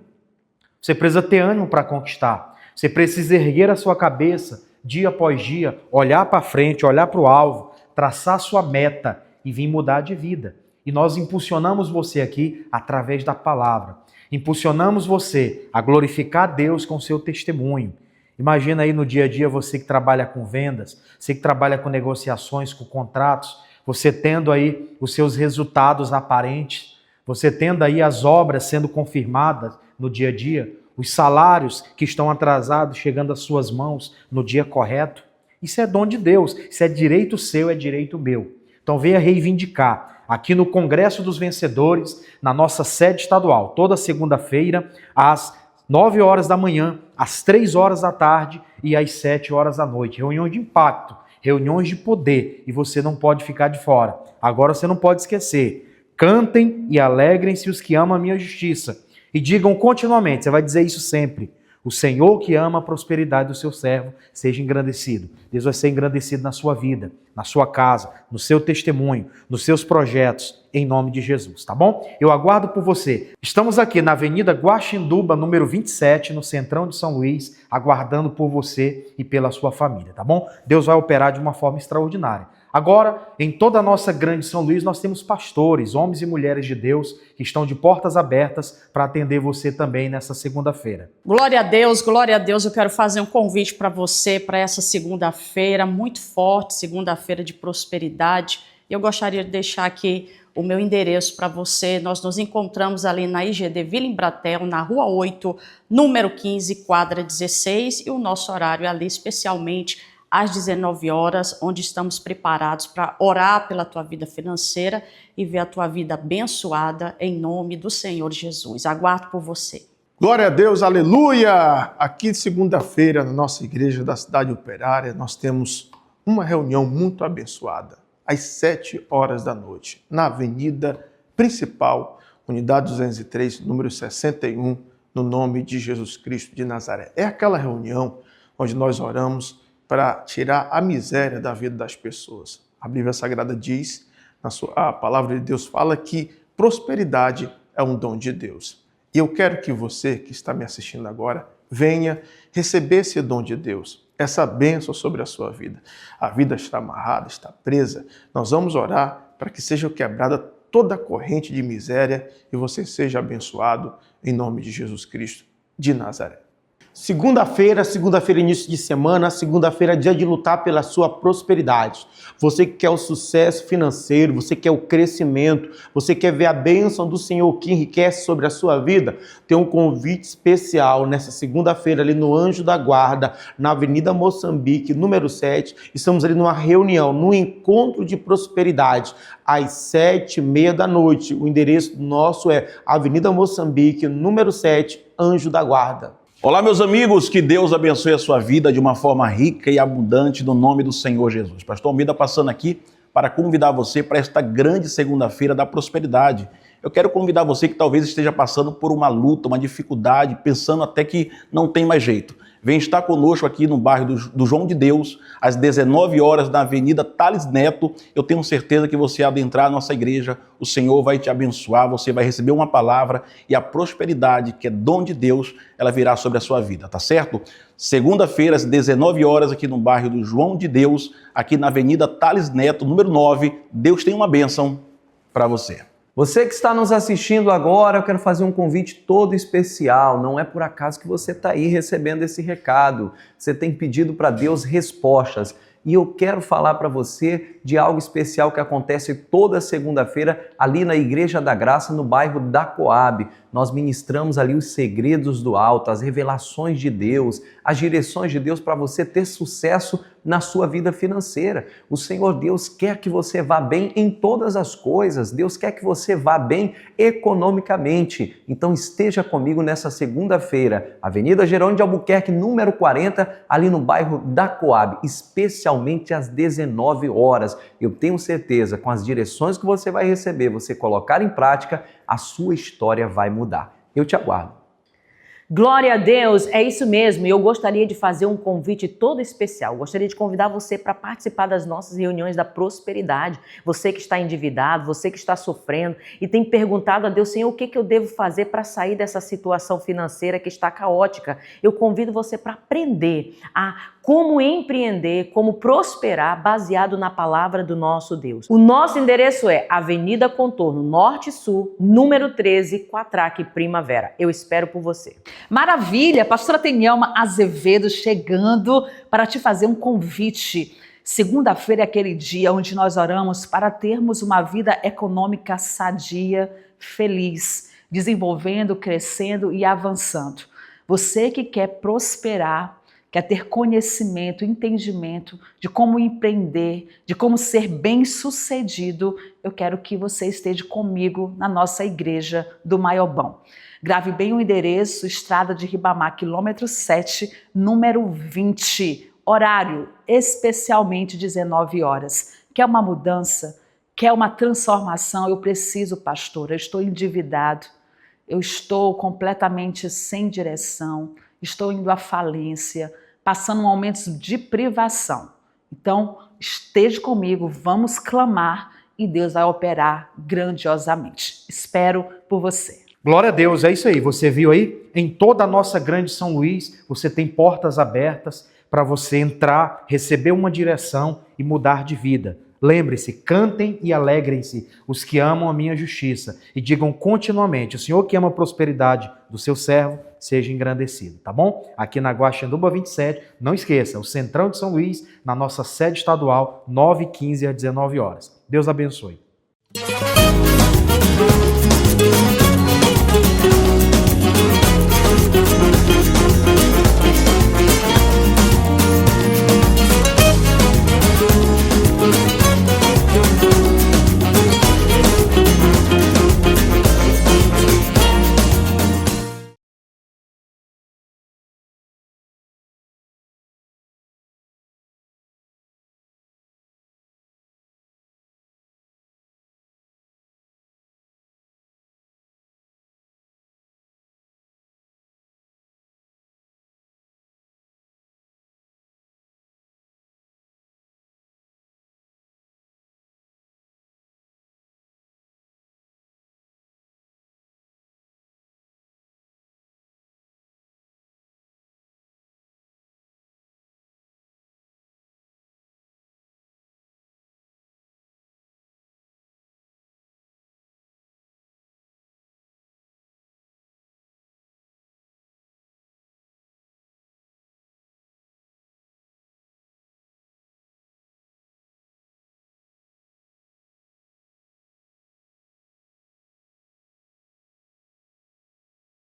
Você precisa ter ânimo para conquistar. Você precisa erguer a sua cabeça dia após dia, olhar para frente, olhar para o alvo, traçar a sua meta e vir mudar de vida. E nós impulsionamos você aqui através da palavra. Impulsionamos você a glorificar Deus com seu testemunho. Imagina aí no dia a dia você que trabalha com vendas, você que trabalha com negociações, com contratos, você tendo aí os seus resultados aparentes, você tendo aí as obras sendo confirmadas no dia a dia, os salários que estão atrasados chegando às suas mãos no dia correto. Isso é dom de Deus, isso é direito seu, é direito meu. Então venha reivindicar aqui no Congresso dos Vencedores, na nossa sede estadual, toda segunda-feira, às 9 horas da manhã, às 3 horas da tarde e às 7 horas da noite. Reunião de impacto, reuniões de poder, e você não pode ficar de fora. Agora você não pode esquecer. Cantem e alegrem-se os que amam a minha justiça. E digam continuamente, você vai dizer isso sempre: o Senhor que ama a prosperidade do seu servo seja engrandecido. Deus vai ser engrandecido na sua vida, na sua casa, no seu testemunho, nos seus projetos, em nome de Jesus, tá bom? Eu aguardo por você. Estamos aqui na Avenida Guaxinduba, número 27, no Centrão de São Luís, aguardando por você e pela sua família, tá bom? Deus vai operar de uma forma extraordinária. Agora, em toda a nossa grande São Luís, nós temos pastores, homens e mulheres de Deus, que estão de portas abertas para atender você também nessa segunda-feira. Glória a Deus, glória a Deus. Eu quero fazer um convite para você para essa segunda-feira, muito forte, segunda-feira de prosperidade. Eu gostaria de deixar aqui o meu endereço para você. Nós nos encontramos ali na IGD Vila Embratel, na Rua 8, número 15, quadra 16, e o nosso horário é ali especialmente às 19 horas, onde estamos preparados para orar pela tua vida financeira e ver a tua vida abençoada em nome do Senhor Jesus. Aguardo por você. Glória a Deus, aleluia! Aqui segunda-feira, na nossa igreja da Cidade Operária, nós temos uma reunião muito abençoada, às 7 horas da noite, na Avenida Principal, Unidade 203, número 61, no nome de Jesus Cristo de Nazaré. É aquela reunião onde nós oramos para tirar a miséria da vida das pessoas. A Bíblia Sagrada diz, a palavra de Deus fala que prosperidade é um dom de Deus. E eu quero que você que está me assistindo agora venha receber esse dom de Deus, essa bênção sobre a sua vida. A vida está amarrada, está presa. Nós vamos orar para que sejam quebradas toda corrente de miséria e você seja abençoado em nome de Jesus Cristo de Nazaré. Segunda-feira, início de semana, segunda-feira é dia de lutar pela sua prosperidade. Você que quer o sucesso financeiro, você quer o crescimento, você quer ver a bênção do Senhor que enriquece sobre a sua vida, tem um convite especial nessa segunda-feira ali no Anjo da Guarda, na Avenida Moçambique, número 7. Estamos ali numa reunião, num encontro de prosperidade, às 7h30 da noite. O endereço nosso é Avenida Moçambique, número 7, Anjo da Guarda. Olá, meus amigos, que Deus abençoe a sua vida de uma forma rica e abundante no nome do Senhor Jesus. Pastor Almeida passando aqui para convidar você para esta grande segunda-feira da prosperidade. Eu quero convidar você que talvez esteja passando por uma luta, uma dificuldade, pensando até que não tem mais jeito. Vem estar conosco aqui no bairro do João de Deus, às 19 horas, na Avenida Thales Neto. Eu tenho certeza que você adentrar a nossa igreja, o Senhor vai te abençoar, você vai receber uma palavra e a prosperidade, que é dom de Deus, ela virá sobre a sua vida, tá certo? Segunda-feira, às 19 horas, aqui no bairro do João de Deus, aqui na Avenida Thales Neto, número 9. Deus tem uma bênção para você. Você que está nos assistindo agora, eu quero fazer um convite todo especial. Não é por acaso que você está aí recebendo esse recado. Você tem pedido para Deus respostas. E eu quero falar para você de algo especial que acontece toda segunda-feira ali na Igreja da Graça, no bairro da Coab. Nós ministramos ali os segredos do alto, as revelações de Deus, as direções de Deus para você ter sucesso na sua vida financeira. O Senhor Deus quer que você vá bem em todas as coisas. Deus quer que você vá bem economicamente. Então esteja comigo nessa segunda-feira, Avenida Jerônimo de Albuquerque, número 40, ali no bairro da Coab, especialmente às 19 horas. Eu tenho certeza, com as direções que você vai receber, você colocar em prática, a sua história vai mudar. Eu te aguardo. Glória a Deus, é isso mesmo. E eu gostaria de fazer um convite todo especial. Gostaria de convidar você para participar das nossas reuniões da prosperidade. Você que está endividado, você que está sofrendo e tem perguntado a Deus, Senhor, o que eu devo fazer para sair dessa situação financeira que está caótica? Eu convido você para aprender a como empreender, como prosperar baseado na palavra do nosso Deus. O nosso endereço é Avenida Contorno Norte Sul, número 13, Quatraque, Primavera. Eu espero por você. Maravilha! Pastora Tenielma Azevedo chegando para te fazer um convite. Segunda-feira é aquele dia onde nós oramos para termos uma vida econômica sadia, feliz, desenvolvendo, crescendo e avançando. Você que quer prosperar, quer ter conhecimento, entendimento de como empreender, de como ser bem-sucedido, eu quero que você esteja comigo na nossa igreja do Maiobão. Grave bem o endereço, Estrada de Ribamar, quilômetro 7, número 20, horário especialmente 19 horas. Quer uma mudança? Quer uma transformação? Eu preciso, pastor, eu estou endividado, eu estou completamente sem direção, estou indo à falência, passando momentos de privação. Então, esteja comigo, vamos clamar e Deus vai operar grandiosamente. Espero por você. Glória a Deus, é isso aí. Você viu aí? Em toda a nossa grande São Luís, você tem portas abertas para você entrar, receber uma direção e mudar de vida. Lembre-se, cantem e alegrem-se os que amam a minha justiça e digam continuamente, o Senhor que ama a prosperidade do seu servo, seja engrandecido, tá bom? Aqui na Guaxinduba 27, não esqueça, o Centrão de São Luís, na nossa sede estadual, 9h15 às 19 horas. Deus abençoe.